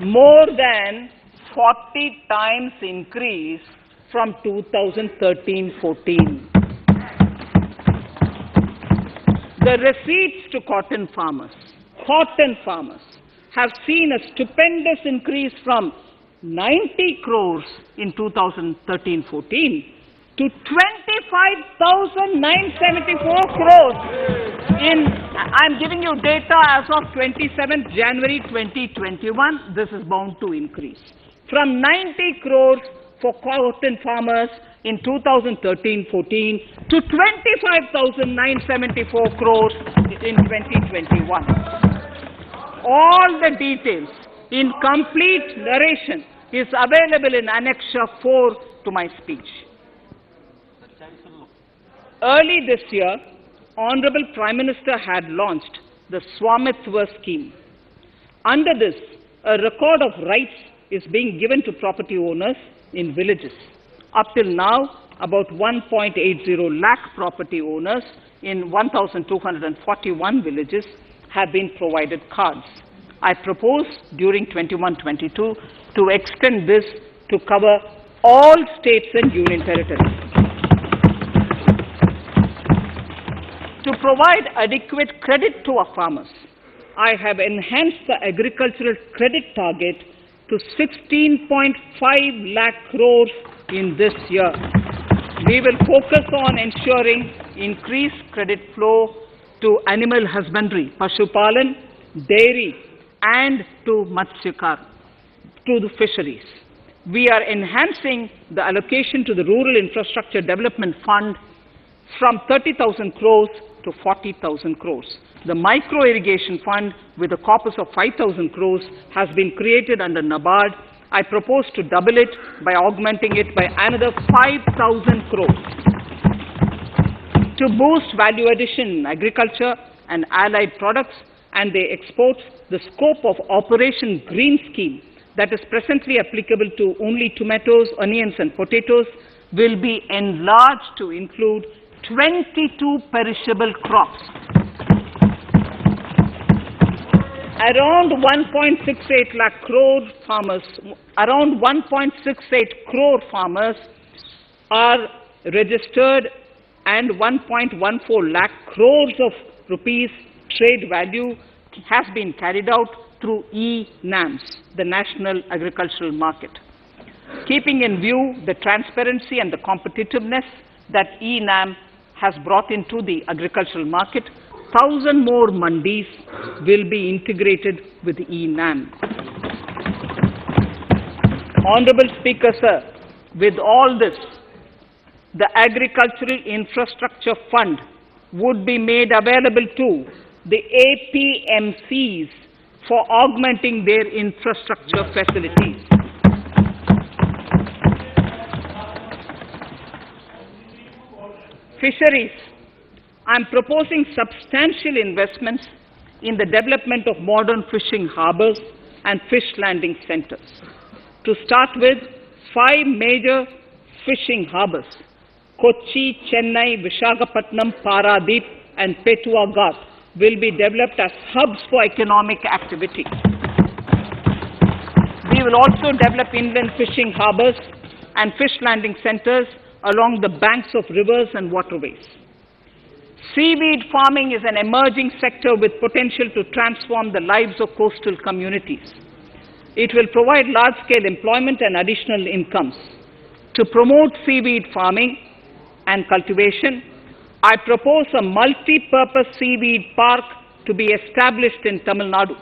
More than 40 times increase from 2013-14. The receipts to cotton farmers have seen a stupendous increase from 90 crores in 2013-14 to 25,974 crores I'm giving you data as of 27th January 2021. This is bound to increase. From 90 crores for cotton farmers in 2013-14 to 25,974 crores in 2021. All the details in complete narration is available in Annexure 4 to my speech. Early this year, Honorable Prime Minister had launched the Swamitva scheme. Under this, a record of rights is being given to property owners in villages. Up till now, about 1.80 lakh property owners in 1,241 villages have been provided cards. I propose during 21-22 to extend this to cover all states and union territories. To provide adequate credit to our farmers, I have enhanced the agricultural credit target to 16.5 lakh crores in this year. We will focus on ensuring increased credit flow to animal husbandry, Pashupalan, dairy, and to Matsyakar, to the fisheries. We are enhancing the allocation to the Rural Infrastructure Development Fund from 30,000 crores to 40,000 crores. The Micro Irrigation Fund, with a corpus of 5,000 crores, has been created under NABARD. I propose to double it by augmenting it by another 5,000 crores. To boost value addition in agriculture and allied products and their exports, the scope of Operation Green Scheme, that is presently applicable to only tomatoes, onions, and potatoes, will be enlarged to include 22 perishable crops. Around 1.68 lakh crore farmers, around 1.68 crore farmers are registered, and 1.14 lakh crores of rupees trade value has been carried out through e-NAMs, the National Agricultural Market. Keeping in view the transparency and the competitiveness that e-NAM has brought into the agricultural market, 1,000 more mandis will be integrated with e-NAM. Honorable Speaker, sir, with all this, the Agricultural Infrastructure Fund would be made available to the APMCs for augmenting their infrastructure facilities. Fisheries. I am proposing substantial investments in the development of modern fishing harbors and fish landing centers. To start with, 5 major fishing harbors, Kochi, Chennai, Visakhapatnam, Paradip, and Petua Ghat, will be developed as hubs for economic activity. We will also develop inland fishing harbors and fish landing centers along the banks of rivers and waterways. Seaweed farming is an emerging sector with potential to transform the lives of coastal communities. It will provide large-scale employment and additional incomes. To promote seaweed farming and cultivation, I propose a multi-purpose seaweed park to be established in Tamil Nadu.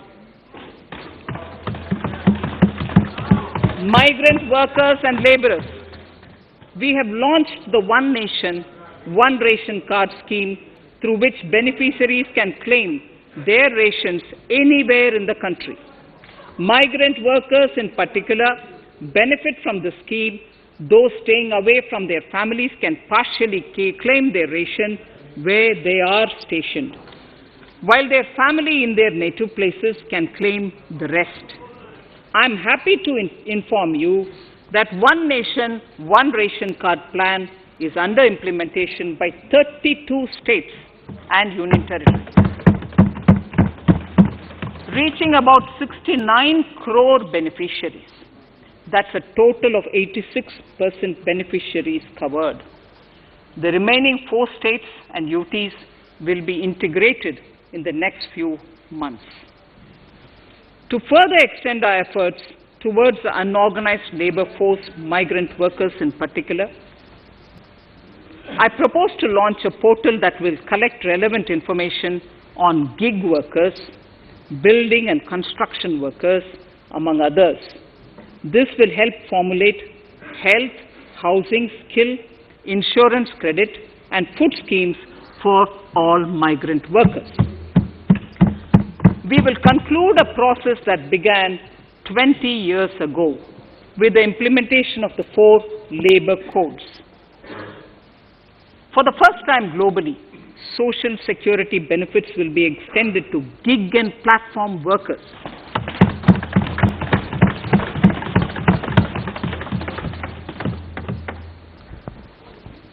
Migrant workers and laborers. We have launched the One Nation, One Ration Card scheme, through which beneficiaries can claim their rations anywhere in the country. Migrant workers in particular benefit from the scheme. Those staying away from their families can partially claim their ration where they are stationed, while their family in their native places can claim the rest. I am happy to inform you that One Nation, One Ration Card plan is under implementation by 32 states and union territories, reaching about 69 crore beneficiaries. That's a total of 86% beneficiaries covered. The remaining 4 states and UTs will be integrated in the next few months. To further extend our efforts towards the unorganized labor force, migrant workers in particular, I propose to launch a portal that will collect relevant information on gig workers, building and construction workers, among others. This will help formulate health, housing, skill, insurance credit, and food schemes for all migrant workers. We will conclude a process that began 20 years ago with the implementation of the 4 labor codes. For the first time globally, social security benefits will be extended to gig and platform workers.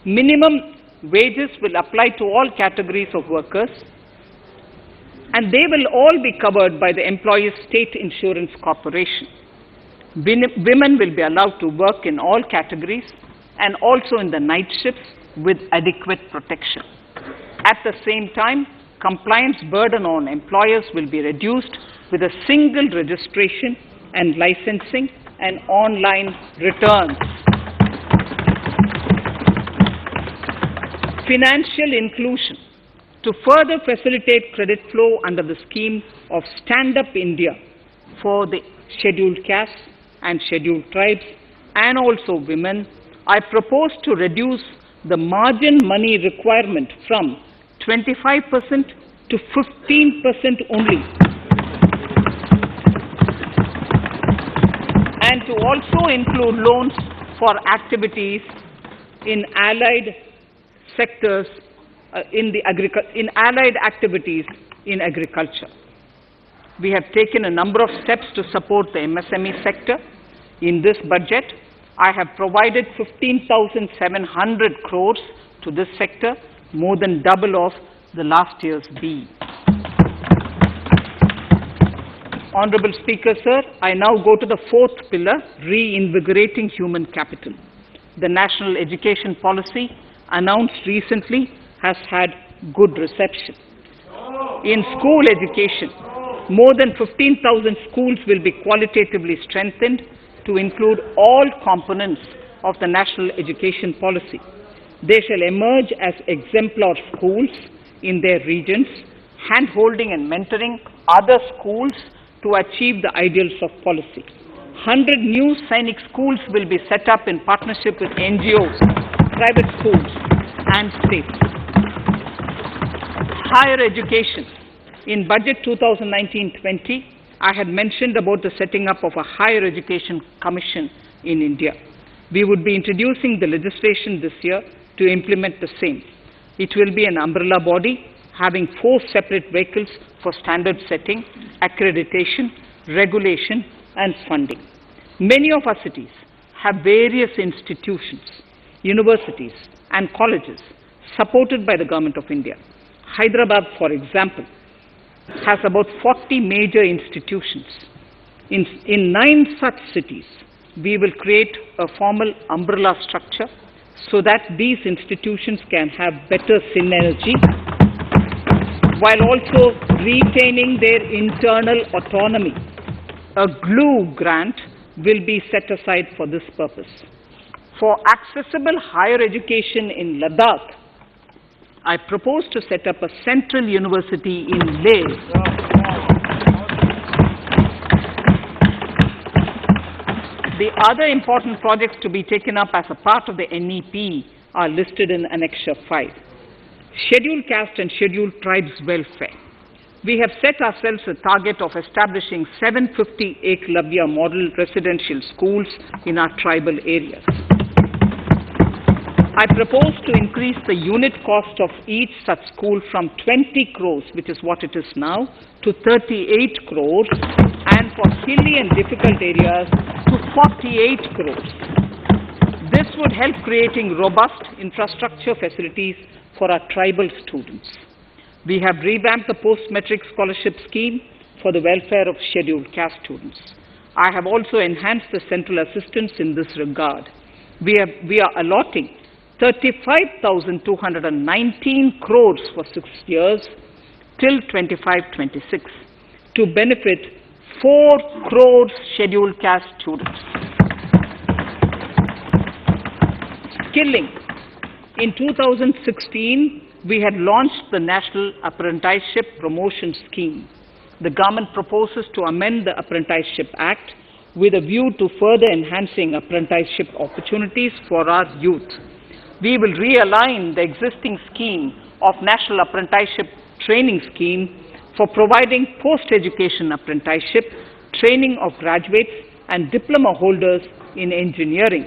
Minimum wages will apply to all categories of workers, and they will all be covered by the Employees State Insurance Corporation. Women will be allowed to work in all categories and also in the night shifts with adequate protection. At the same time, compliance burden on employers will be reduced with a single registration and licensing and online returns. Financial inclusion. To further facilitate credit flow under the scheme of Stand Up India for the scheduled castes and scheduled tribes and also women, I propose to reduce the margin money requirement from 25% to 15% only, and to also include loans for activities in allied sectors, in allied activities in agriculture. We have taken a number of steps to support the MSME sector. In this budget, I have provided 15,700 crores to this sector, more than double of the last year's B. Honorable Speaker, sir, I now go to the fourth pillar, reinvigorating human capital. The national education policy announced recently has had good reception. In school education, more than 15,000 schools will be qualitatively strengthened to include all components of the national education policy. They shall emerge as exemplar schools in their regions, hand-holding and mentoring other schools to achieve the ideals of policy. 100 new Sainik schools will be set up in partnership with NGOs, private schools and states. Higher education. In Budget 2019-20, I had mentioned about the setting up of a higher education commission in India. We would be introducing the legislation this year to implement the same. It will be an umbrella body having 4 separate vehicles for standard setting, accreditation, regulation, and funding. Many of our cities have various institutions, universities, and colleges supported by the Government of India. Hyderabad, for example, has about 40 major institutions. In 9 such cities, we will create a formal umbrella structure so that these institutions can have better synergy while also retaining their internal autonomy. A glue grant will be set aside for this purpose. For accessible higher education in Ladakh, I propose to set up a central university in Leh. The other important projects to be taken up as a part of the NEP are listed in Annexure 5. Scheduled caste and scheduled tribes welfare. We have set ourselves a target of establishing 750 Eklavya model residential schools in our tribal areas. I propose to increase the unit cost of each such school from 20 crores, which is what it is now, to 38 crores, and for hilly and difficult areas to 48 crores. This would help creating robust infrastructure facilities for our tribal students. We have revamped the post-metric scholarship scheme for the welfare of scheduled caste students. I have also enhanced the central assistance in this regard. We are allotting 35,219 crores for 6 years till 25-26 to benefit 4 crores scheduled caste students. Skilling. In 2016, we had launched the National Apprenticeship Promotion Scheme. The government proposes to amend the Apprenticeship Act with a view to further enhancing apprenticeship opportunities for our youth. We will realign the existing scheme of National Apprenticeship Training Scheme for providing post-education apprenticeship training of graduates and diploma holders in engineering.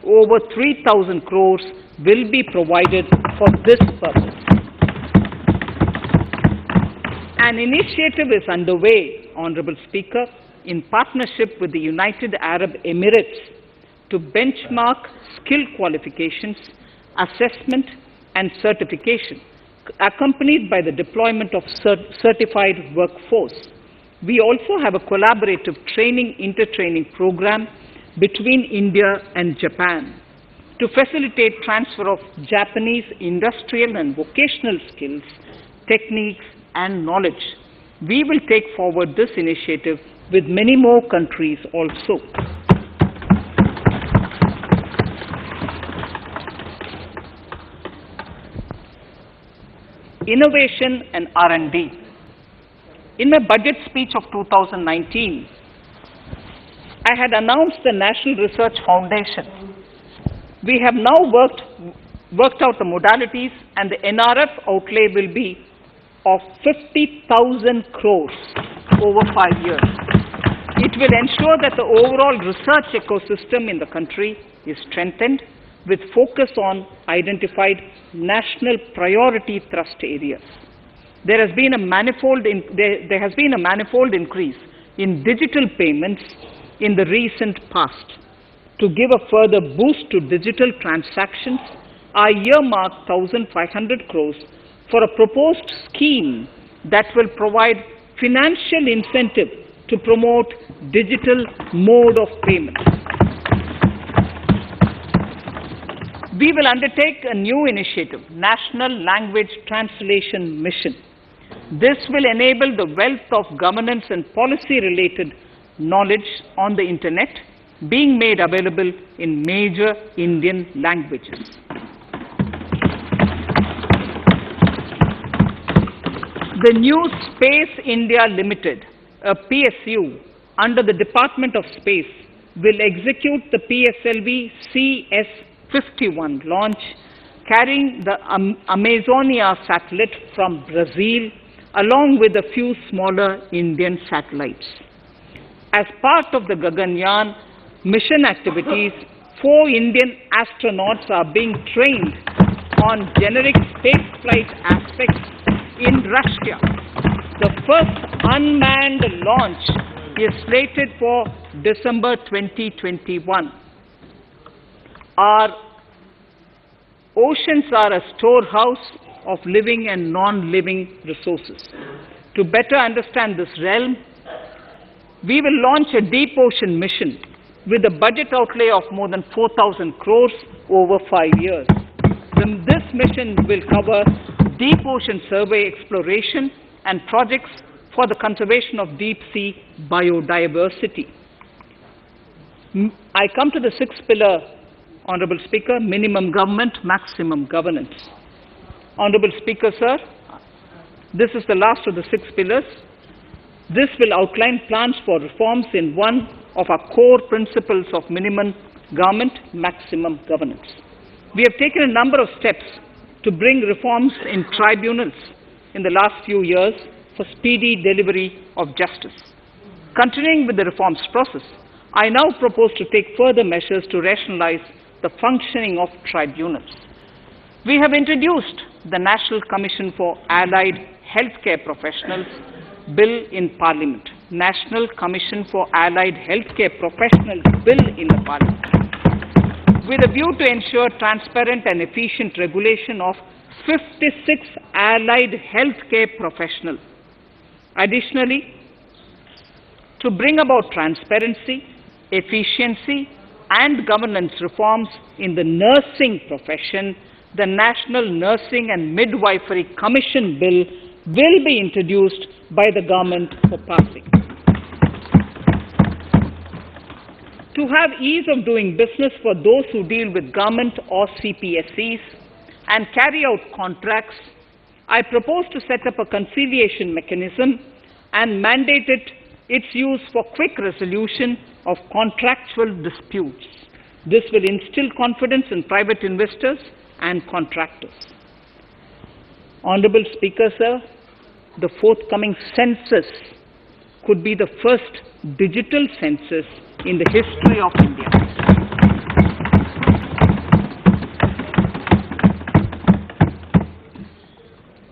Over 3,000 crores will be provided for this purpose. An initiative is underway, Honorable Speaker, in partnership with the United Arab Emirates to benchmark skill qualifications, assessment and certification, accompanied by the deployment of certified workforce. We also have a collaborative training, intertraining program between India and Japan to facilitate transfer of Japanese industrial and vocational skills techniques, and knowledge. We will take forward this initiative with many more countries also. Innovation and R&D. In my budget speech of 2019, I had announced the National Research Foundation. We have now worked out the modalities, and the NRF outlay will be of 50,000 crores over 5 years. It will ensure that the overall research ecosystem in the country is strengthened with focus on identified national priority thrust areas. There has been a manifold increase in digital payments in the recent past. To give a further boost to digital transactions, I earmarked 1,500 crores for a proposed scheme that will provide financial incentive to promote digital mode of payment. We will undertake a new initiative, National Language Translation Mission. This will enable the wealth of governance and policy-related knowledge on the internet being made available in major Indian languages. The new Space India Limited, a PSU under the Department of Space, will execute the PSLV CS-51 launch, carrying the Amazonia satellite from Brazil, along with a few smaller Indian satellites. As part of the Gaganyaan mission activities, 4 Indian astronauts are being trained on generic spaceflight aspects in Russia. The first unmanned launch is slated for December 2021. Our oceans are a storehouse of living and non-living resources. To better understand this realm, we will launch a deep ocean mission with a budget outlay of more than 4,000 crores over 5 years. This mission will cover deep ocean survey exploration and projects for the conservation of deep sea biodiversity. I come to the 6th pillar, Honorable Speaker, minimum government, maximum governance. Honorable Speaker, sir, this is the last of the 6 pillars. This will outline plans for reforms in one of our core principles of minimum government, maximum governance. We have taken a number of steps to bring reforms in tribunals in the last few years for speedy delivery of justice. Continuing with the reforms process, I now propose to take further measures to rationalize the functioning of tribunals. We have introduced the National Commission for Allied Healthcare Professionals Bill in Parliament. National Commission for Allied Healthcare Professionals Bill in the Parliament, with a view to ensure transparent and efficient regulation of 56 allied healthcare professionals. Additionally, to bring about transparency, efficiency, and governance reforms in the nursing profession, the National Nursing and Midwifery Commission Bill will be introduced by the government for passing. To have ease of doing business for those who deal with government or CPSEs and carry out contracts, I propose to set up a conciliation mechanism and mandate its use for quick resolution of contractual disputes. This will instill confidence in private investors and contractors. Honorable Speaker, sir, the forthcoming census could be the first digital census in the history of India.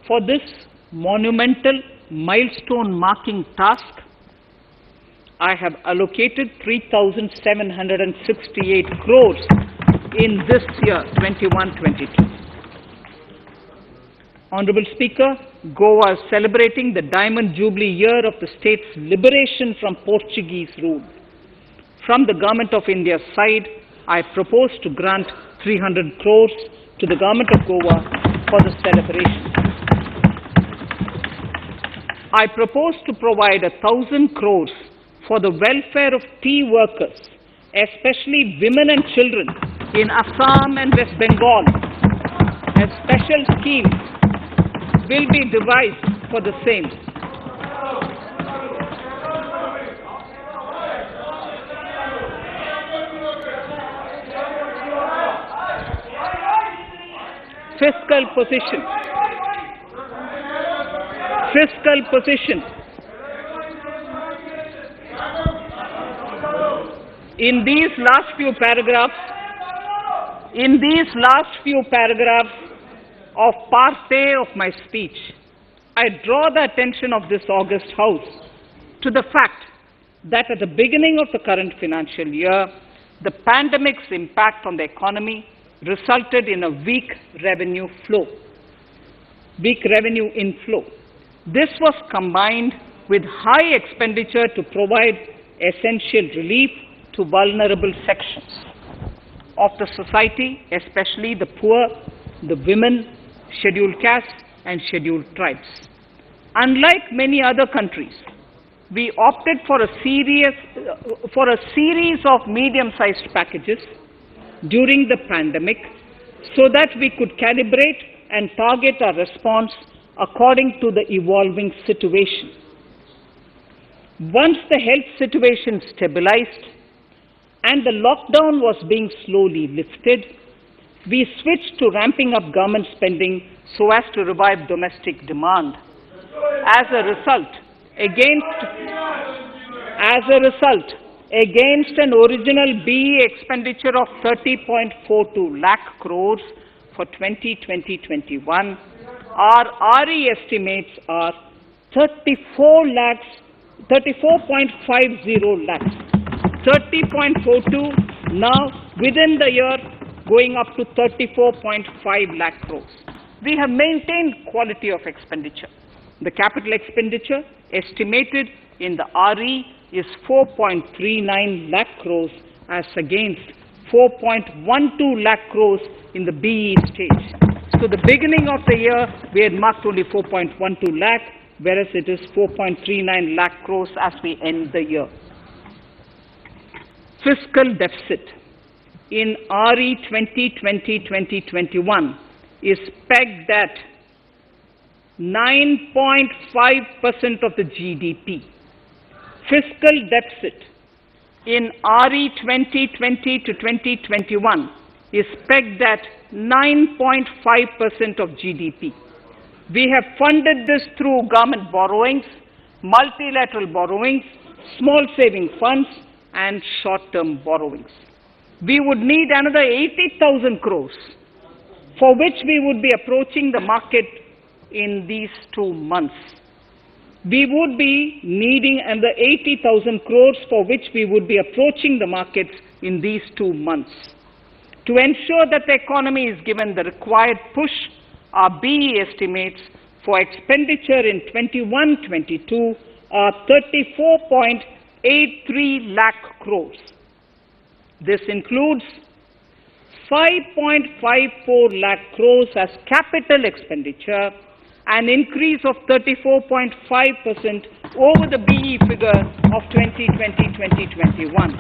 For this monumental milestone marking task, I have allocated 3,768 crores in this year, 21-22. Honorable Speaker, Goa is celebrating the Diamond Jubilee year of the state's liberation from Portuguese rule. From the Government of India's side, I propose to grant 300 crores to the Government of Goa for the celebration. I propose to provide 1,000 crores for the welfare of tea workers, especially women and children in Assam and West Bengal. A special scheme will be devised for the same. Fiscal position. Fiscal position. In these last few paragraphs of part A of my speech, I draw the attention of this august House to the fact that at the beginning of the current financial year, the pandemic's impact on the economy resulted in a weak revenue inflow. This was combined with high expenditure to provide essential relief to vulnerable sections of the society, especially the poor, the women, scheduled castes, and scheduled tribes. Unlike many other countries, we opted for a series of medium-sized packages during the pandemic so that we could calibrate and target our response according to the evolving situation. Once the health situation stabilized and the lockdown was being slowly lifted, we switched to ramping up government spending so as to revive domestic demand. As a result, against an original BE expenditure of 30.42 lakh crores for 2020-21, our RE estimates are 34.50 lakhs. 30.42 now within the year going up to 34.5 lakh crores. We have maintained quality of expenditure. The capital expenditure estimated in the RE is 4.39 lakh crores as against 4.12 lakh crores in the BE stage. So the beginning of the year we had marked only 4.12 lakh, whereas it is 4.39 lakh crores as we end the year. Fiscal deficit in RE 2020-2021 is pegged at 9.5% of the GDP. Fiscal deficit in RE 2020-2021 is pegged at 9.5% of GDP. We have funded this through government borrowings, multilateral borrowings, small saving funds, and short-term borrowings. We would need another 80,000 crores, for which we would be approaching the market in these 2 months. We would be needing another 80,000 crores, for which we would be approaching the markets in these 2 months. To ensure that the economy is given the required push, our BE estimates for expenditure in 21-22 are 34.83 lakh crores. This includes 5.54 lakh crores as capital expenditure, an increase of 34.5% over the BE figure of 2020-2021.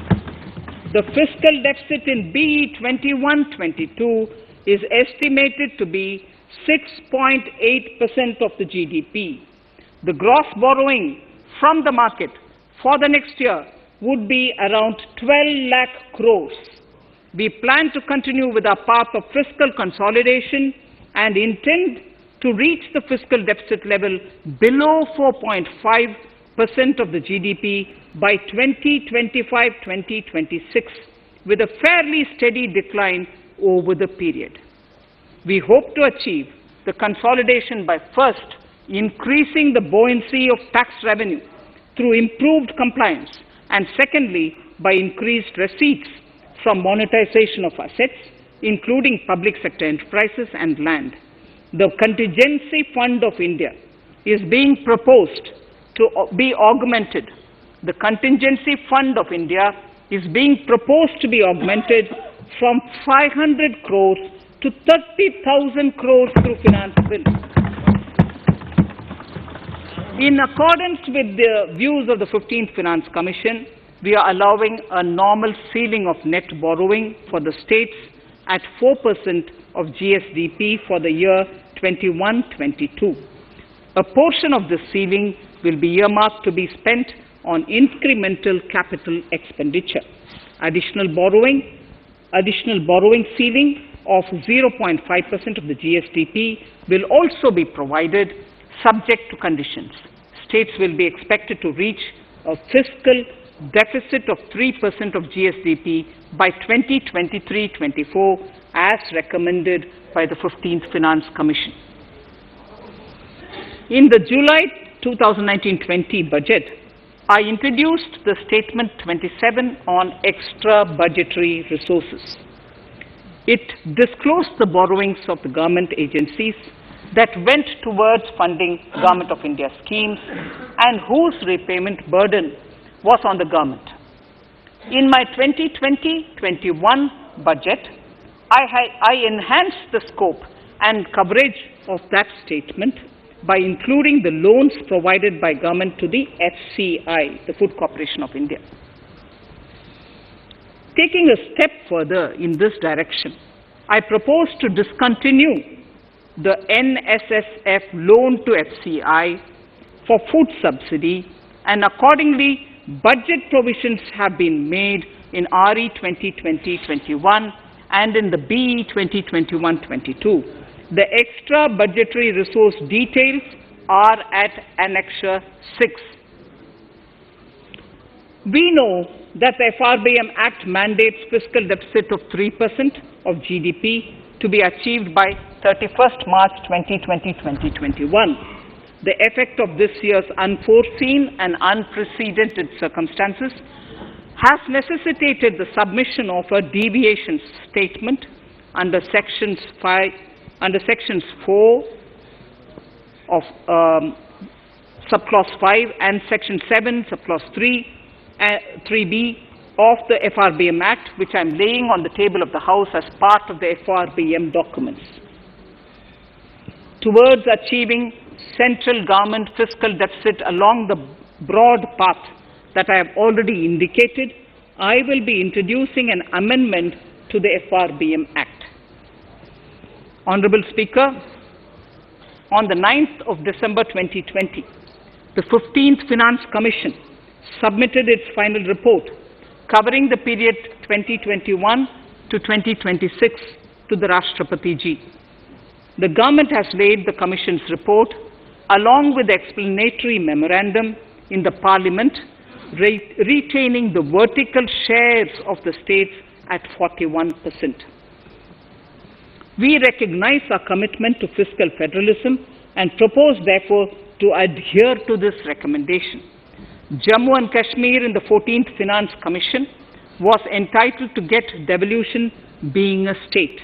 The fiscal deficit in BE 21-22 is estimated to be 6.8% of the GDP. The gross borrowing from the market for the next year would be around 12 lakh crores. We plan to continue with our path of fiscal consolidation and intend to reach the fiscal deficit level below 4.5% of the GDP by 2025-2026, with a fairly steady decline over the period. We hope to achieve the consolidation by first increasing the buoyancy of tax revenue through improved compliance, and secondly, by increased receipts from monetization of assets, including public sector enterprises and land. The Contingency Fund of India is being proposed to be augmented. The Contingency Fund of India is being proposed to be augmented from 500 crores to 30,000 crores through finance bill. In accordance with the views of the 15th Finance Commission, we are allowing a normal ceiling of net borrowing for the states at 4% of GSDP for the year 21-22. A portion of this ceiling will be earmarked to be spent on incremental capital expenditure. Additional borrowing ceiling of 0.5% of the GSDP will also be provided subject to conditions. States will be expected to reach a fiscal deficit of 3% of GSDP by 2023-24 as recommended by the 15th Finance Commission. In the July 2019-20 budget, I introduced the Statement 27 on extra budgetary resources. It disclosed the borrowings of the government agencies that went towards funding Government of India schemes and whose repayment burden was on the government. In my 2020-21 budget, I enhanced the scope and coverage of that statement by including the loans provided by government to the FCI, the Food Corporation of India. Taking a step further in this direction, I propose to discontinue the NSSF loan to FCI for food subsidy, and accordingly, budget provisions have been made in RE 2020-21 and in the BE 2021-22. The extra budgetary resource details are at Annexure 6. We know that the FRBM Act mandates fiscal deficit of 3% of GDP to be achieved by 31st March 2020-2021. The effect of this year's unforeseen and unprecedented circumstances has necessitated the submission of a deviation statement under Sections 4 of Subclause 5 and Section 7, Subclause 3b of the FRBM Act, which I am laying on the table of the House as part of the FRBM documents. Towards achieving central government fiscal deficit along the broad path that I have already indicated, I will be introducing an amendment to the FRBM Act. Honorable Speaker, on the 9th of December 2020, the 15th Finance Commission submitted its final report covering the period 2021 to 2026 to the Rashtrapati Ji. The government has laid the Commission's report along with the explanatory memorandum in the Parliament, retaining the vertical shares of the states at 41%. We recognize our commitment to fiscal federalism and propose, therefore, to adhere to this recommendation. Jammu and Kashmir in the 14th Finance Commission was entitled to get devolution being a state.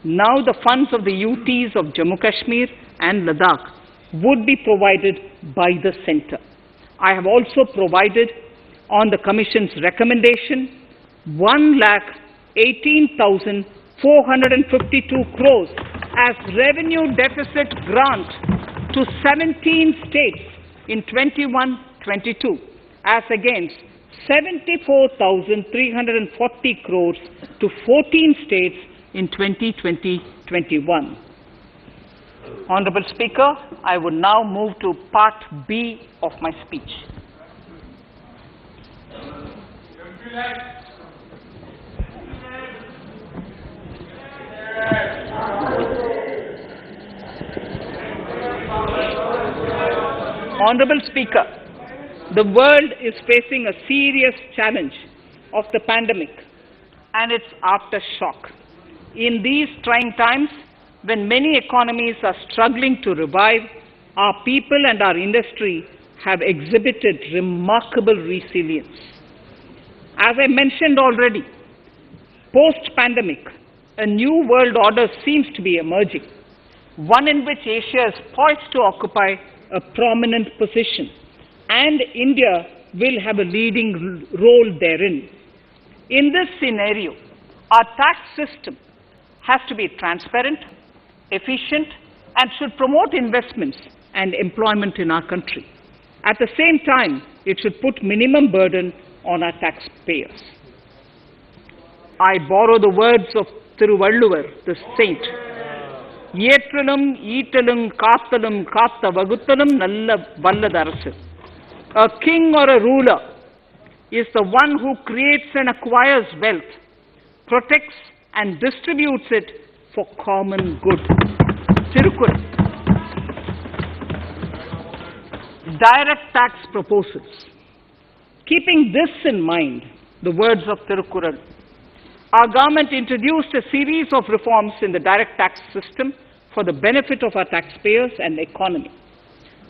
Now the funds of the UTs of Jammu Kashmir and Ladakh would be provided by the centre. I have also provided on the Commission's recommendation 1,18,452 crores as revenue deficit grant to 17 states in 21-22 as against 74,340 crores to 14 states in 2020-21. Honorable Speaker, I would now move to Part B of my speech. Honorable Speaker, the world is facing a serious challenge of the pandemic and its aftershock. In these trying times, when many economies are struggling to revive, our people and our industry have exhibited remarkable resilience. As I mentioned already, post-pandemic, a new world order seems to be emerging, one in which Asia is poised to occupy a prominent position, and India will have a leading role therein. In this scenario, our tax system has to be transparent, efficient, and should promote investments and employment in our country. At the same time, it should put minimum burden on our taxpayers. I borrow the words of Thiruvalluvar, the saint. Yetralum, Eatalum, Kathalum, Katha Vaguthalum, Nalla Valladarasu. A king or a ruler is the one who creates and acquires wealth, protects and distributes it for common good. Tirukkural. Direct tax proposals. Keeping this in mind, the words of Tirukkural, our government introduced a series of reforms in the direct tax system for the benefit of our taxpayers and the economy.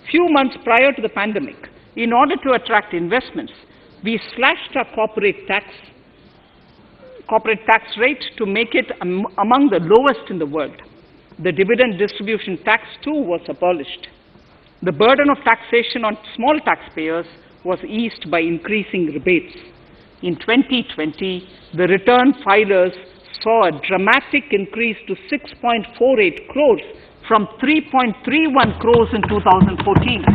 Few months prior to the pandemic, in order to attract investments, we slashed our corporate tax rate to make it among the lowest in the world. The dividend distribution tax too was abolished. The burden of taxation on small taxpayers was eased by increasing rebates. In 2020, the return filers saw a dramatic increase to 6.48 crores from 3.31 crores in 2014.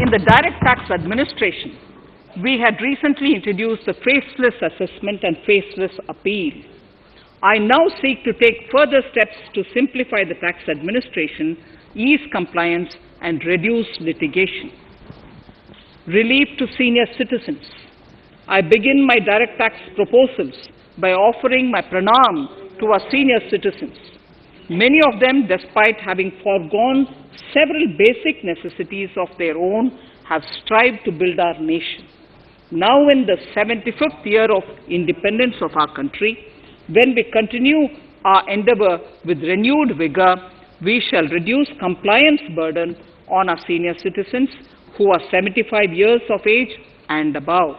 In the direct tax administration, we had recently introduced the faceless assessment and faceless appeal. I now seek to take further steps to simplify the tax administration, ease compliance, and reduce litigation. Relief to senior citizens. I begin my direct tax proposals by offering my pranam to our senior citizens. Many of them, despite having foregone several basic necessities of their own, have strived to build our nation. Now in the 75th year of independence of our country, when we continue our endeavor with renewed vigor, we shall reduce compliance burden on our senior citizens who are 75 years of age and above.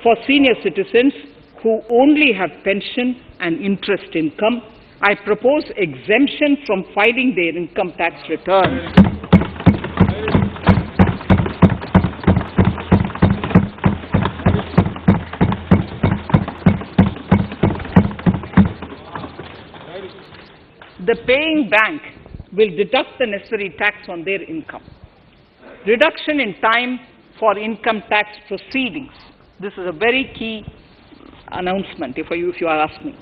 For senior citizens who only have pension and interest income, I propose exemption from filing their income tax returns. The paying bank will deduct the necessary tax on their income. Reduction in time for income tax proceedings. This is a very key announcement if you are asking.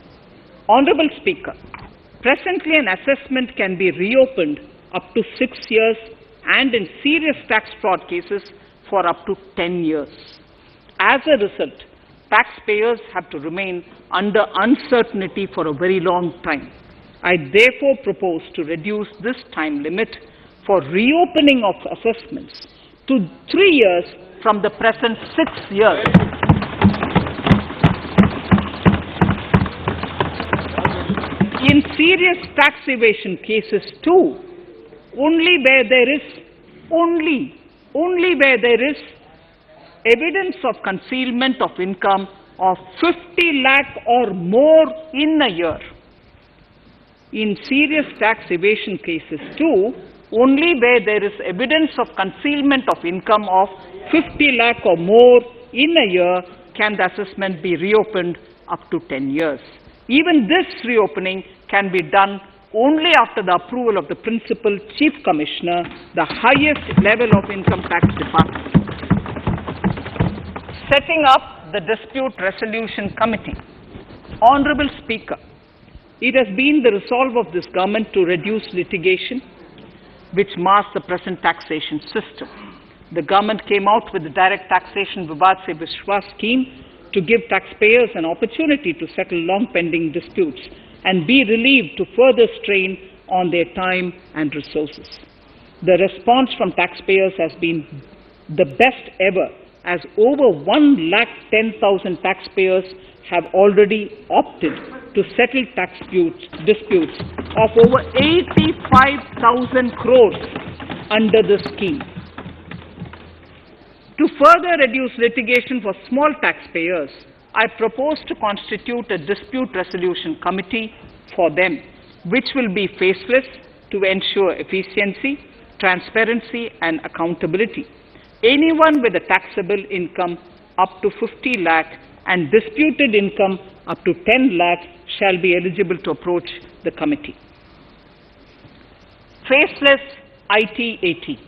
Honorable Speaker, presently an assessment can be reopened up to 6 years and in serious tax fraud cases for up to 10 years. As a result, taxpayers have to remain under uncertainty for a very long time. I therefore propose to reduce this time limit for reopening of assessments to 3 years from the present 6 years. In serious tax evasion cases too, only where there is evidence of concealment of income of 50 lakh or more in a year. In serious tax evasion cases too, only where there is evidence of concealment of income of 50 lakh or more in a year can the assessment be reopened up to 10 years. Even this reopening can be done only after the approval of the Principal Chief Commissioner, the highest level of Income Tax Department. Setting up the Dispute Resolution Committee. Honorable Speaker, it has been the resolve of this government to reduce litigation, which mars the present taxation system. The government came out with the Direct Taxation Vivad Se Vishwas scheme to give taxpayers an opportunity to settle long-pending disputes and be relieved to further strain on their time and resources. The response from taxpayers has been the best ever, as over 110,000 taxpayers have already opted to settle tax disputes of over 85,000 crores under the scheme. To further reduce litigation for small taxpayers, I propose to constitute a dispute resolution committee for them, which will be faceless to ensure efficiency, transparency, and accountability. Anyone with a taxable income up to 50 lakh and disputed income up to 10 lakh shall be eligible to approach the committee. Faceless IT-AT.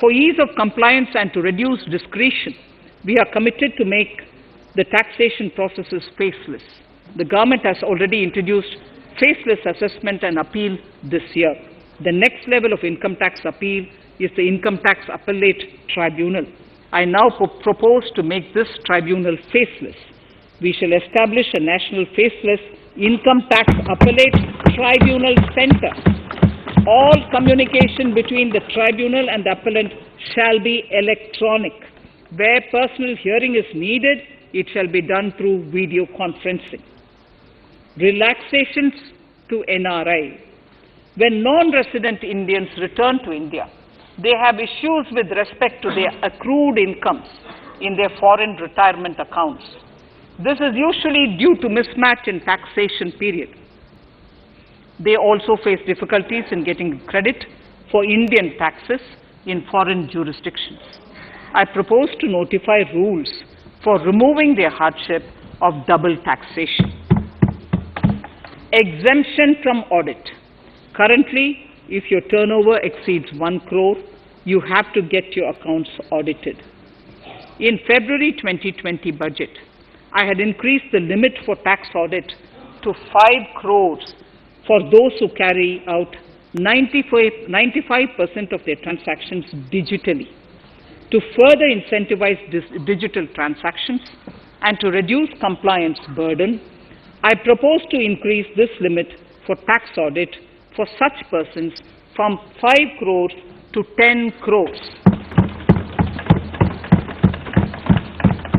For ease of compliance and to reduce discretion, we are committed to make the taxation processes faceless. The government has already introduced faceless assessment and appeal this year. The next level of income tax appeal is the Income Tax Appellate Tribunal. I now propose to make this tribunal faceless. We shall establish a national faceless Income Tax Appellate Tribunal Center. All communication between the tribunal and the appellant shall be electronic. Where personal hearing is needed, it shall be done through video conferencing. Relaxations to NRI. When non-resident Indians return to India, they have issues with respect to their accrued incomes in their foreign retirement accounts. This is usually due to mismatch in taxation period. They also face difficulties in getting credit for Indian taxes in foreign jurisdictions. I propose to notify rules for removing their hardship of double taxation. Exemption from audit. Currently, if your turnover exceeds 1 crore, you have to get your accounts audited. In February 2020 budget, I had increased the limit for tax audit to 5 crores for those who carry out 95% of their transactions digitally. To further incentivize digital transactions and to reduce compliance burden, I propose to increase this limit for tax audit for such persons from 5 crores to 10 crores.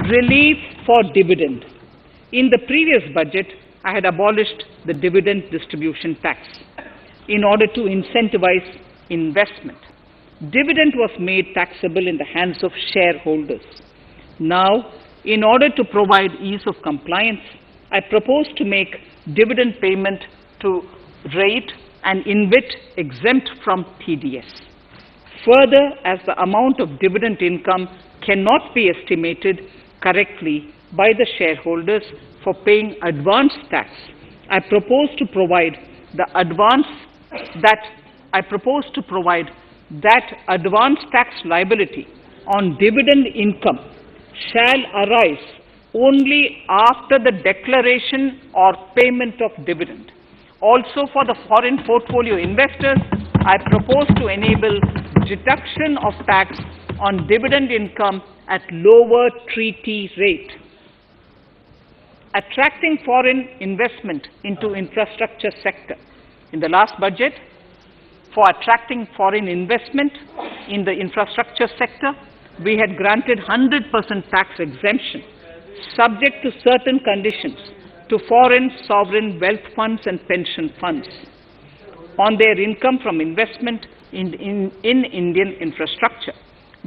Relief for dividend. In the previous budget, I had abolished the dividend distribution tax in order to incentivize investment. Dividend was made taxable in the hands of shareholders. Now, in order to provide ease of compliance, I propose to make dividend payment to rate and InvIT exempt from TDS. Further, as the amount of dividend income cannot be estimated correctly by the shareholders for paying advance tax, I propose to provide that advance tax liability on dividend income shall arise only after the declaration or payment of dividend. Also, for the foreign portfolio investors, I propose to enable deduction of tax on dividend income at lower treaty rate. Attracting foreign investment into infrastructure sector. In the last budget, for attracting foreign investment in the infrastructure sector, we had granted 100% tax exemption, subject to certain conditions, to foreign sovereign wealth funds and pension funds on their income from investment in Indian infrastructure.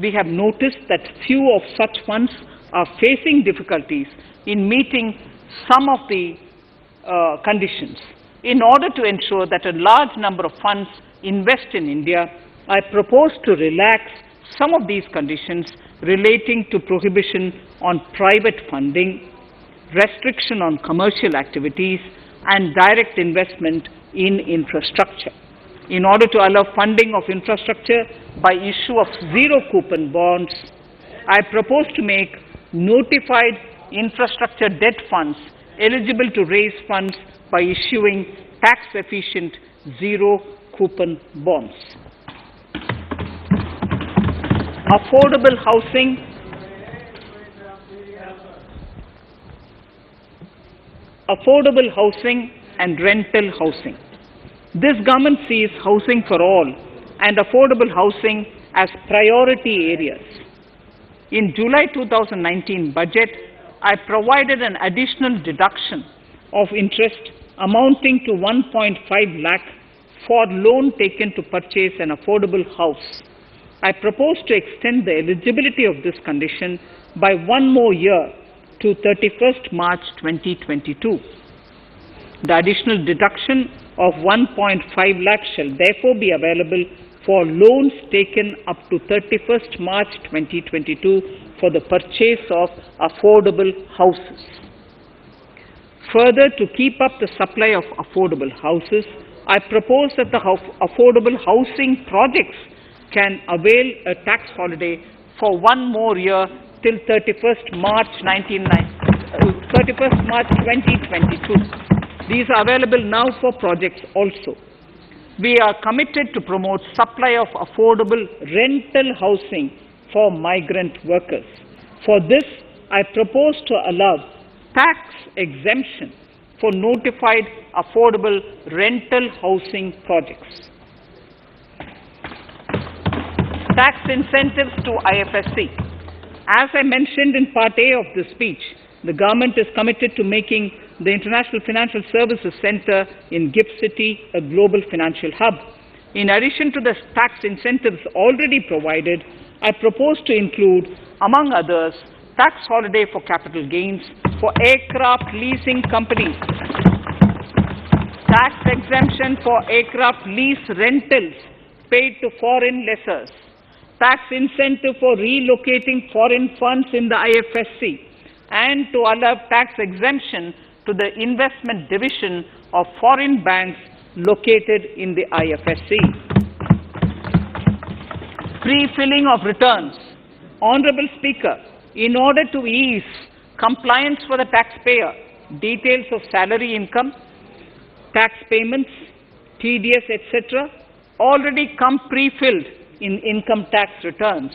We have noticed that few of such funds are facing difficulties in meeting some of the conditions. In order to ensure that a large number of funds invest in India, I propose to relax some of these conditions relating to prohibition on private funding, restriction on commercial activities, and direct investment in infrastructure. In order to allow funding of infrastructure by issue of zero coupon bonds, I propose to make notified infrastructure debt funds eligible to raise funds by issuing tax-efficient zero coupon bonds. Affordable housing. Affordable housing and rental housing. This government sees housing for all and affordable housing as priority areas. In July 2019 budget, I provided an additional deduction of interest amounting to 1.5 lakh for loan taken to purchase an affordable house. I propose to extend the eligibility of this condition by 1 more year to 31st March 2022. The additional deduction of 1.5 lakh shall therefore be available for loans taken up to 31st March 2022 for the purchase of affordable houses. Further, to keep up the supply of affordable houses, I propose that the affordable housing projects can avail a tax holiday for one more year till 31st March 2022. These are available now for projects also. We are committed to promote supply of affordable rental housing for migrant workers. For this, I propose to allow tax exemption for notified affordable rental housing projects. Tax incentives to IFSC. As I mentioned in Part A of this speech, the government is committed to making the International Financial Services Center in Gift City a global financial hub. In addition to the tax incentives already provided, I propose to include, among others, tax holiday for capital gains for aircraft leasing companies, tax exemption for aircraft lease rentals paid to foreign lessors, tax incentive for relocating foreign funds in the IFSC, and to allow tax exemption to the investment division of foreign banks located in the IFSC. Pre-filling of returns. Honorable Speaker, in order to ease compliance for the taxpayer, details of salary income, tax payments, TDS, etc., already come pre-filled in income tax returns.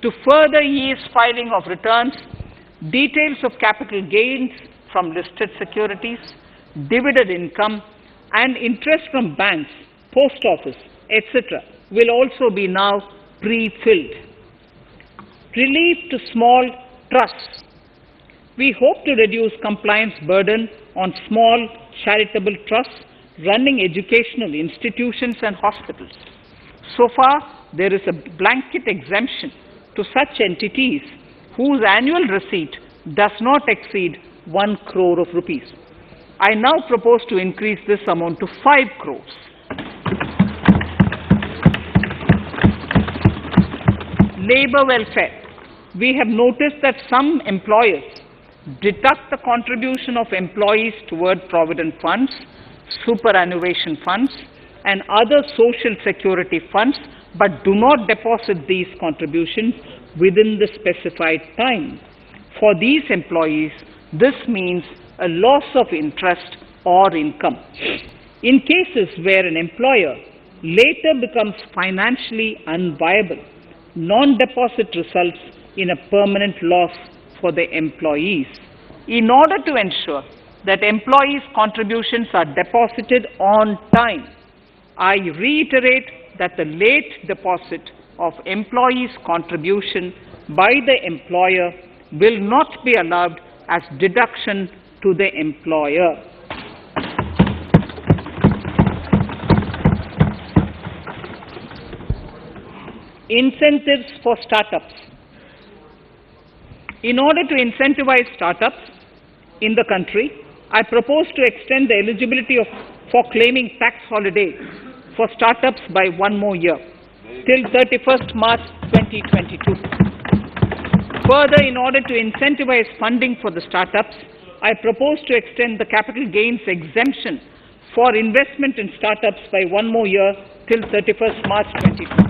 To further ease filing of returns, details of capital gains from listed securities, dividend income, and interest from banks, post office, etc., will also be now pre-filled. Relief to small trusts. We hope to reduce compliance burden on small charitable trusts running educational institutions and hospitals. So far, there is a blanket exemption to such entities whose annual receipt does not exceed 1 crore of rupees. I now propose to increase this amount to 5 crores. Labor welfare. We have noticed that some employers deduct the contribution of employees toward provident funds, superannuation funds, and other social security funds, but do not deposit these contributions within the specified time. For these employees, this means a loss of interest or income. In cases where an employer later becomes financially unviable, non-deposit results in a permanent loss for the employees. In order to ensure that employees' contributions are deposited on time, I reiterate that the late deposit of employees' contribution by the employer will not be allowed as deduction to the employer. Incentives for startups. In order to incentivize startups in the country, I propose to extend the eligibility for claiming tax holiday for startups by one more year, till 31st March 2022. Further, in order to incentivize funding for the startups, I propose to extend the capital gains exemption for investment in startups by one more year, till 31st March 2022.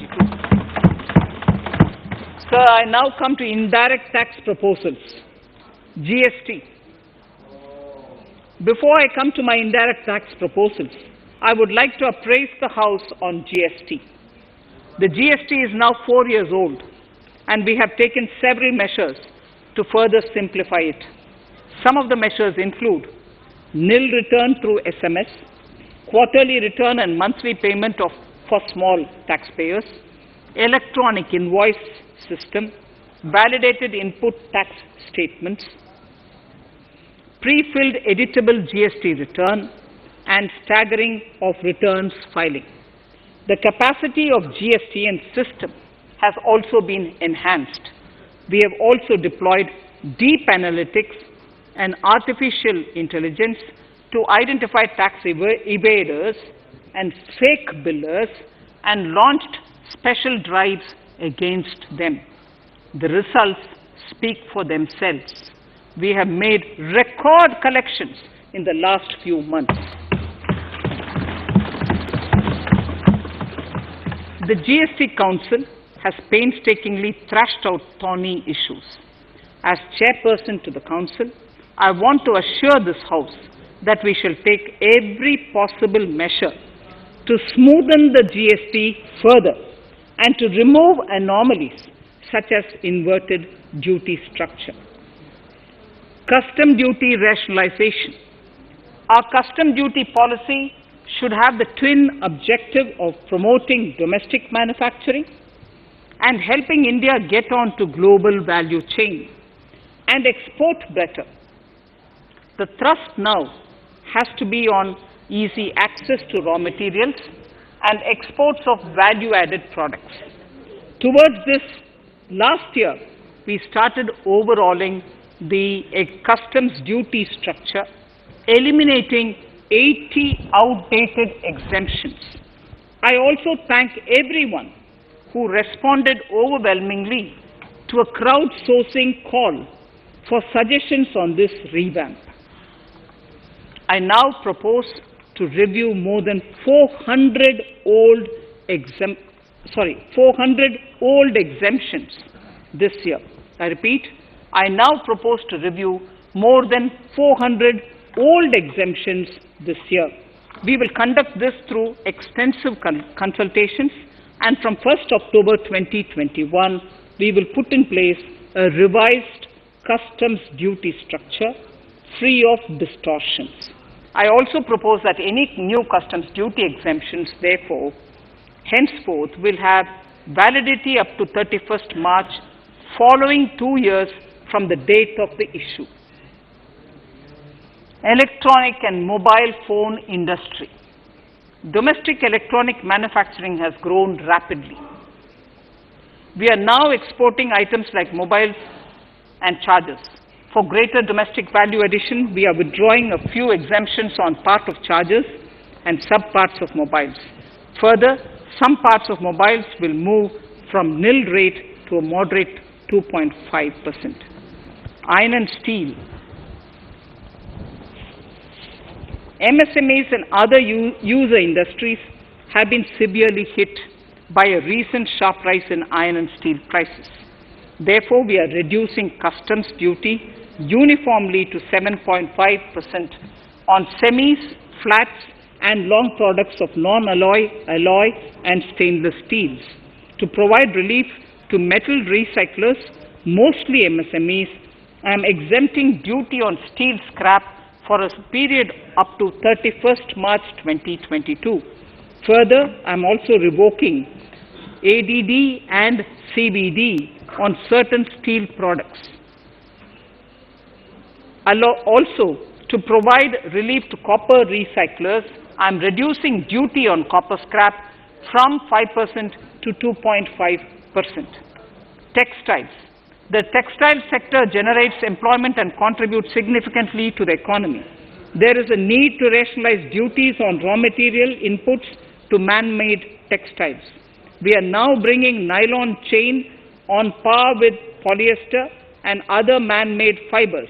Sir, I now come to indirect tax proposals. GST. Before I come to my indirect tax proposals, I would like to appraise the House on GST. The GST is now 4 years old, and we have taken several measures to further simplify it. Some of the measures include nil return through SMS, quarterly return and monthly payment for small taxpayers, electronic invoice system, validated input tax statements, pre-filled editable GST return, and staggering of returns filing. The capacity of GST and system has also been enhanced. We have also deployed deep analytics and artificial intelligence to identify tax evaders and fake billers and launched special drives against them. The results speak for themselves. We have made record collections in the last few months. The GST Council has painstakingly thrashed out thorny issues. As chairperson to the Council, I want to assure this House that we shall take every possible measure to smoothen the GST further and to remove anomalies such as inverted duty structure. Custom duty rationalization. Our custom duty policy should have the twin objective of promoting domestic manufacturing and helping India get on to global value chain and export better. The thrust now has to be on easy access to raw materials and exports of value-added products. Towards this, last year, we started overhauling the customs duty structure, eliminating 80 outdated exemptions. I also thank everyone who responded overwhelmingly to a crowdsourcing call for suggestions on this revamp. I now propose to review more than 400 old exemptions this year. I repeat, I now propose to review more than 400 old exemptions this year. We will conduct this through extensive consultations, and from 1st October 2021, we will put in place a revised customs duty structure free of distortions. I also propose that any new customs duty exemptions, therefore, henceforth will have validity up to 31st March, following 2 years from the date of the issue. Electronic and mobile phone industry. Domestic electronic manufacturing has grown rapidly. We are now exporting items like mobiles and chargers. For greater domestic value addition, we are withdrawing a few exemptions on part of chargers and sub-parts of mobiles. Further, some parts of mobiles will move from nil rate to a moderate 2.5%. Iron and steel. MSMEs and other user industries have been severely hit by a recent sharp rise in iron and steel prices. Therefore, we are reducing customs duty uniformly to 7.5% on semis, flats, and long products of non-alloy, alloy, and stainless steels. To provide relief to metal recyclers, mostly MSMEs, I am exempting duty on steel scrap for a period up to 31st March 2022. Further, I am also revoking ADD and CVD on certain steel products. Also, to provide relief to copper recyclers, I am reducing duty on copper scrap from 5% to 2.5%. Textiles. The textile sector generates employment and contributes significantly to the economy. There is a need to rationalize duties on raw material inputs to man-made textiles. We are now bringing nylon chain on par with polyester and other man-made fibers.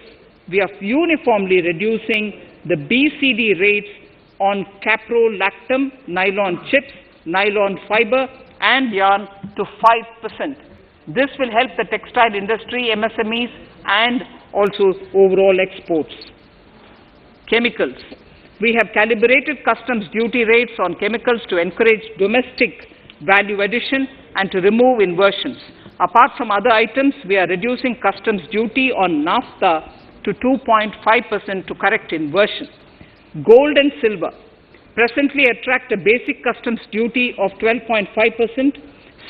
We are uniformly reducing the BCD rates on caprolactam, nylon chips, nylon fiber, and yarn to 5%. This will help the textile industry, MSMEs, and also overall exports. Chemicals. We have calibrated customs duty rates on chemicals to encourage domestic value addition and to remove inversions. Apart from other items, we are reducing customs duty on naphtha to 2.5% to correct inversion. Gold and silver presently attract a basic customs duty of 12.5%.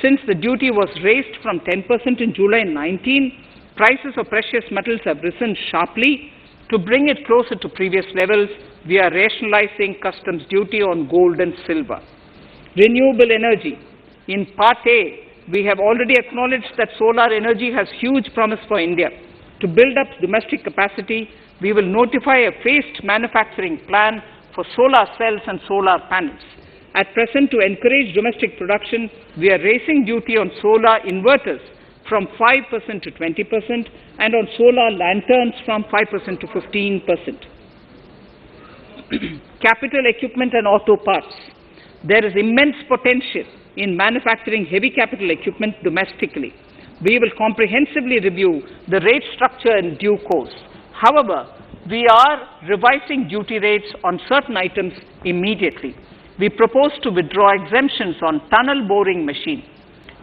Since the duty was raised from 10% in July 19, prices of precious metals have risen sharply. To bring it closer to previous levels, we are rationalizing customs duty on gold and silver. Renewable energy. In Part A, we have already acknowledged that solar energy has huge promise for India. To build up domestic capacity, we will notify a phased manufacturing plan for solar cells and solar panels. At present, to encourage domestic production, we are raising duty on solar inverters from 5% to 20% and on solar lanterns from 5% to 15%. Capital equipment and auto parts. There is immense potential in manufacturing heavy capital equipment domestically. We will comprehensively review the rate structure in due course. However, we are revising duty rates on certain items immediately. We propose to withdraw exemptions on tunnel boring machine.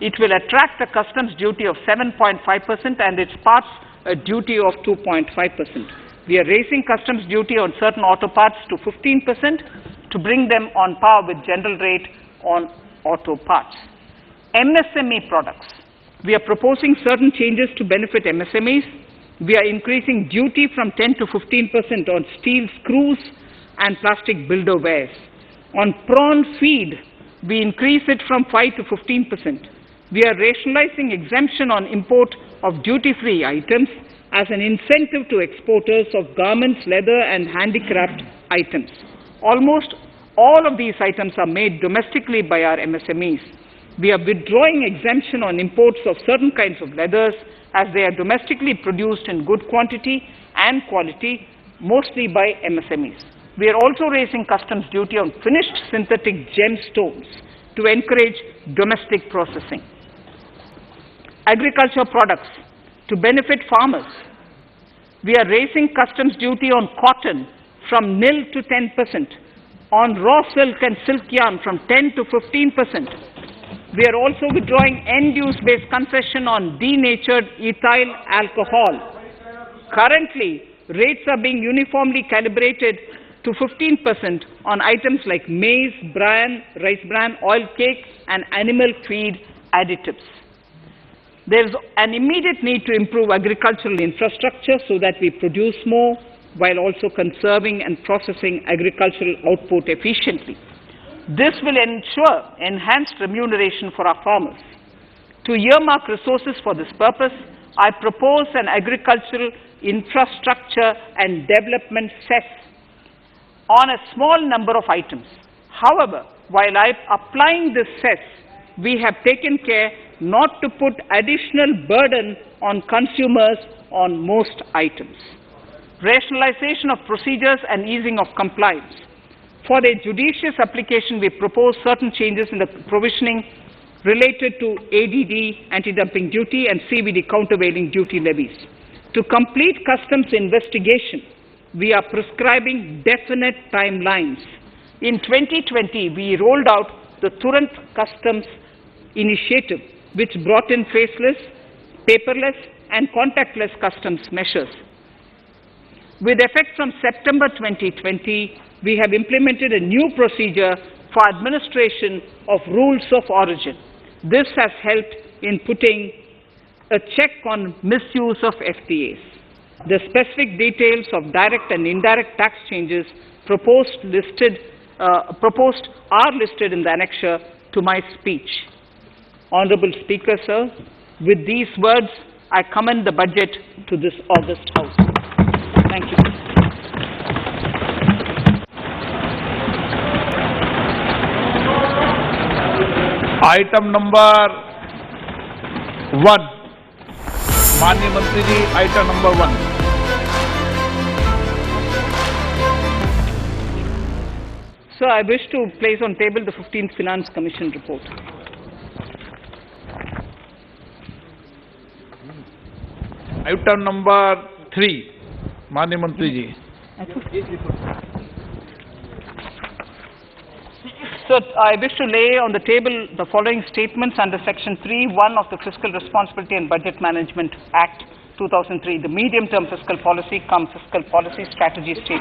It will attract a customs duty of 7.5% and its parts a duty of 2.5%. We are raising customs duty on certain auto parts to 15% to bring them on par with general rate on auto parts. MSME products. We are proposing certain changes to benefit MSMEs. We are increasing duty from 10 to 15% on steel screws and plastic builder wares. On prawn feed, we increase it from 5 to 15%. We are rationalizing exemption on import of duty-free items as an incentive to exporters of garments, leather and handicraft items. Almost all of these items are made domestically by our MSMEs. We are withdrawing exemption on imports of certain kinds of leathers as they are domestically produced in good quantity and quality, mostly by MSMEs. We are also raising customs duty on finished synthetic gemstones to encourage domestic processing. Agriculture products to benefit farmers. We are raising customs duty on cotton from nil to 10%, on raw silk and silk yarn from 10 to 15%. We are also withdrawing end-use based concession on denatured ethyl alcohol. Currently, rates are being uniformly calibrated to 15% on items like maize, bran, rice bran, oil cake, and animal feed additives. There is an immediate need to improve agricultural infrastructure so that we produce more while also conserving and processing agricultural output efficiently. This will ensure enhanced remuneration for our farmers. To earmark resources for this purpose, I propose an agricultural infrastructure and development cess on a small number of items. However, while applying this cess, we have taken care not to put additional burden on consumers on most items. Rationalization of procedures and easing of compliance. For a judicious application, we propose certain changes in the provisioning related to ADD, anti-dumping duty, and CVD, countervailing duty levies. To complete customs investigation, we are prescribing definite timelines. In 2020, we rolled out the Turant Customs Initiative, which brought in faceless, paperless, and contactless customs measures. With effect from September 2020, we have implemented a new procedure for administration of rules of origin. This has helped in putting a check on misuse of FTAs. The specific details of direct and indirect tax changes proposed are listed in the annexure to my speech. Honorable Speaker, sir, with these words, I commend the budget to this august House. Thank you. Item number 1. Manya Mantri ji, item number 1. Sir, I wish to place on table the 15th Finance Commission report. Item number 3. Manya Mantri ji. So, I wish to lay on the table the following statements under Section 3(1) of the Fiscal Responsibility and Budget Management Act 2003, the medium-term fiscal policy cum fiscal policy strategy statement.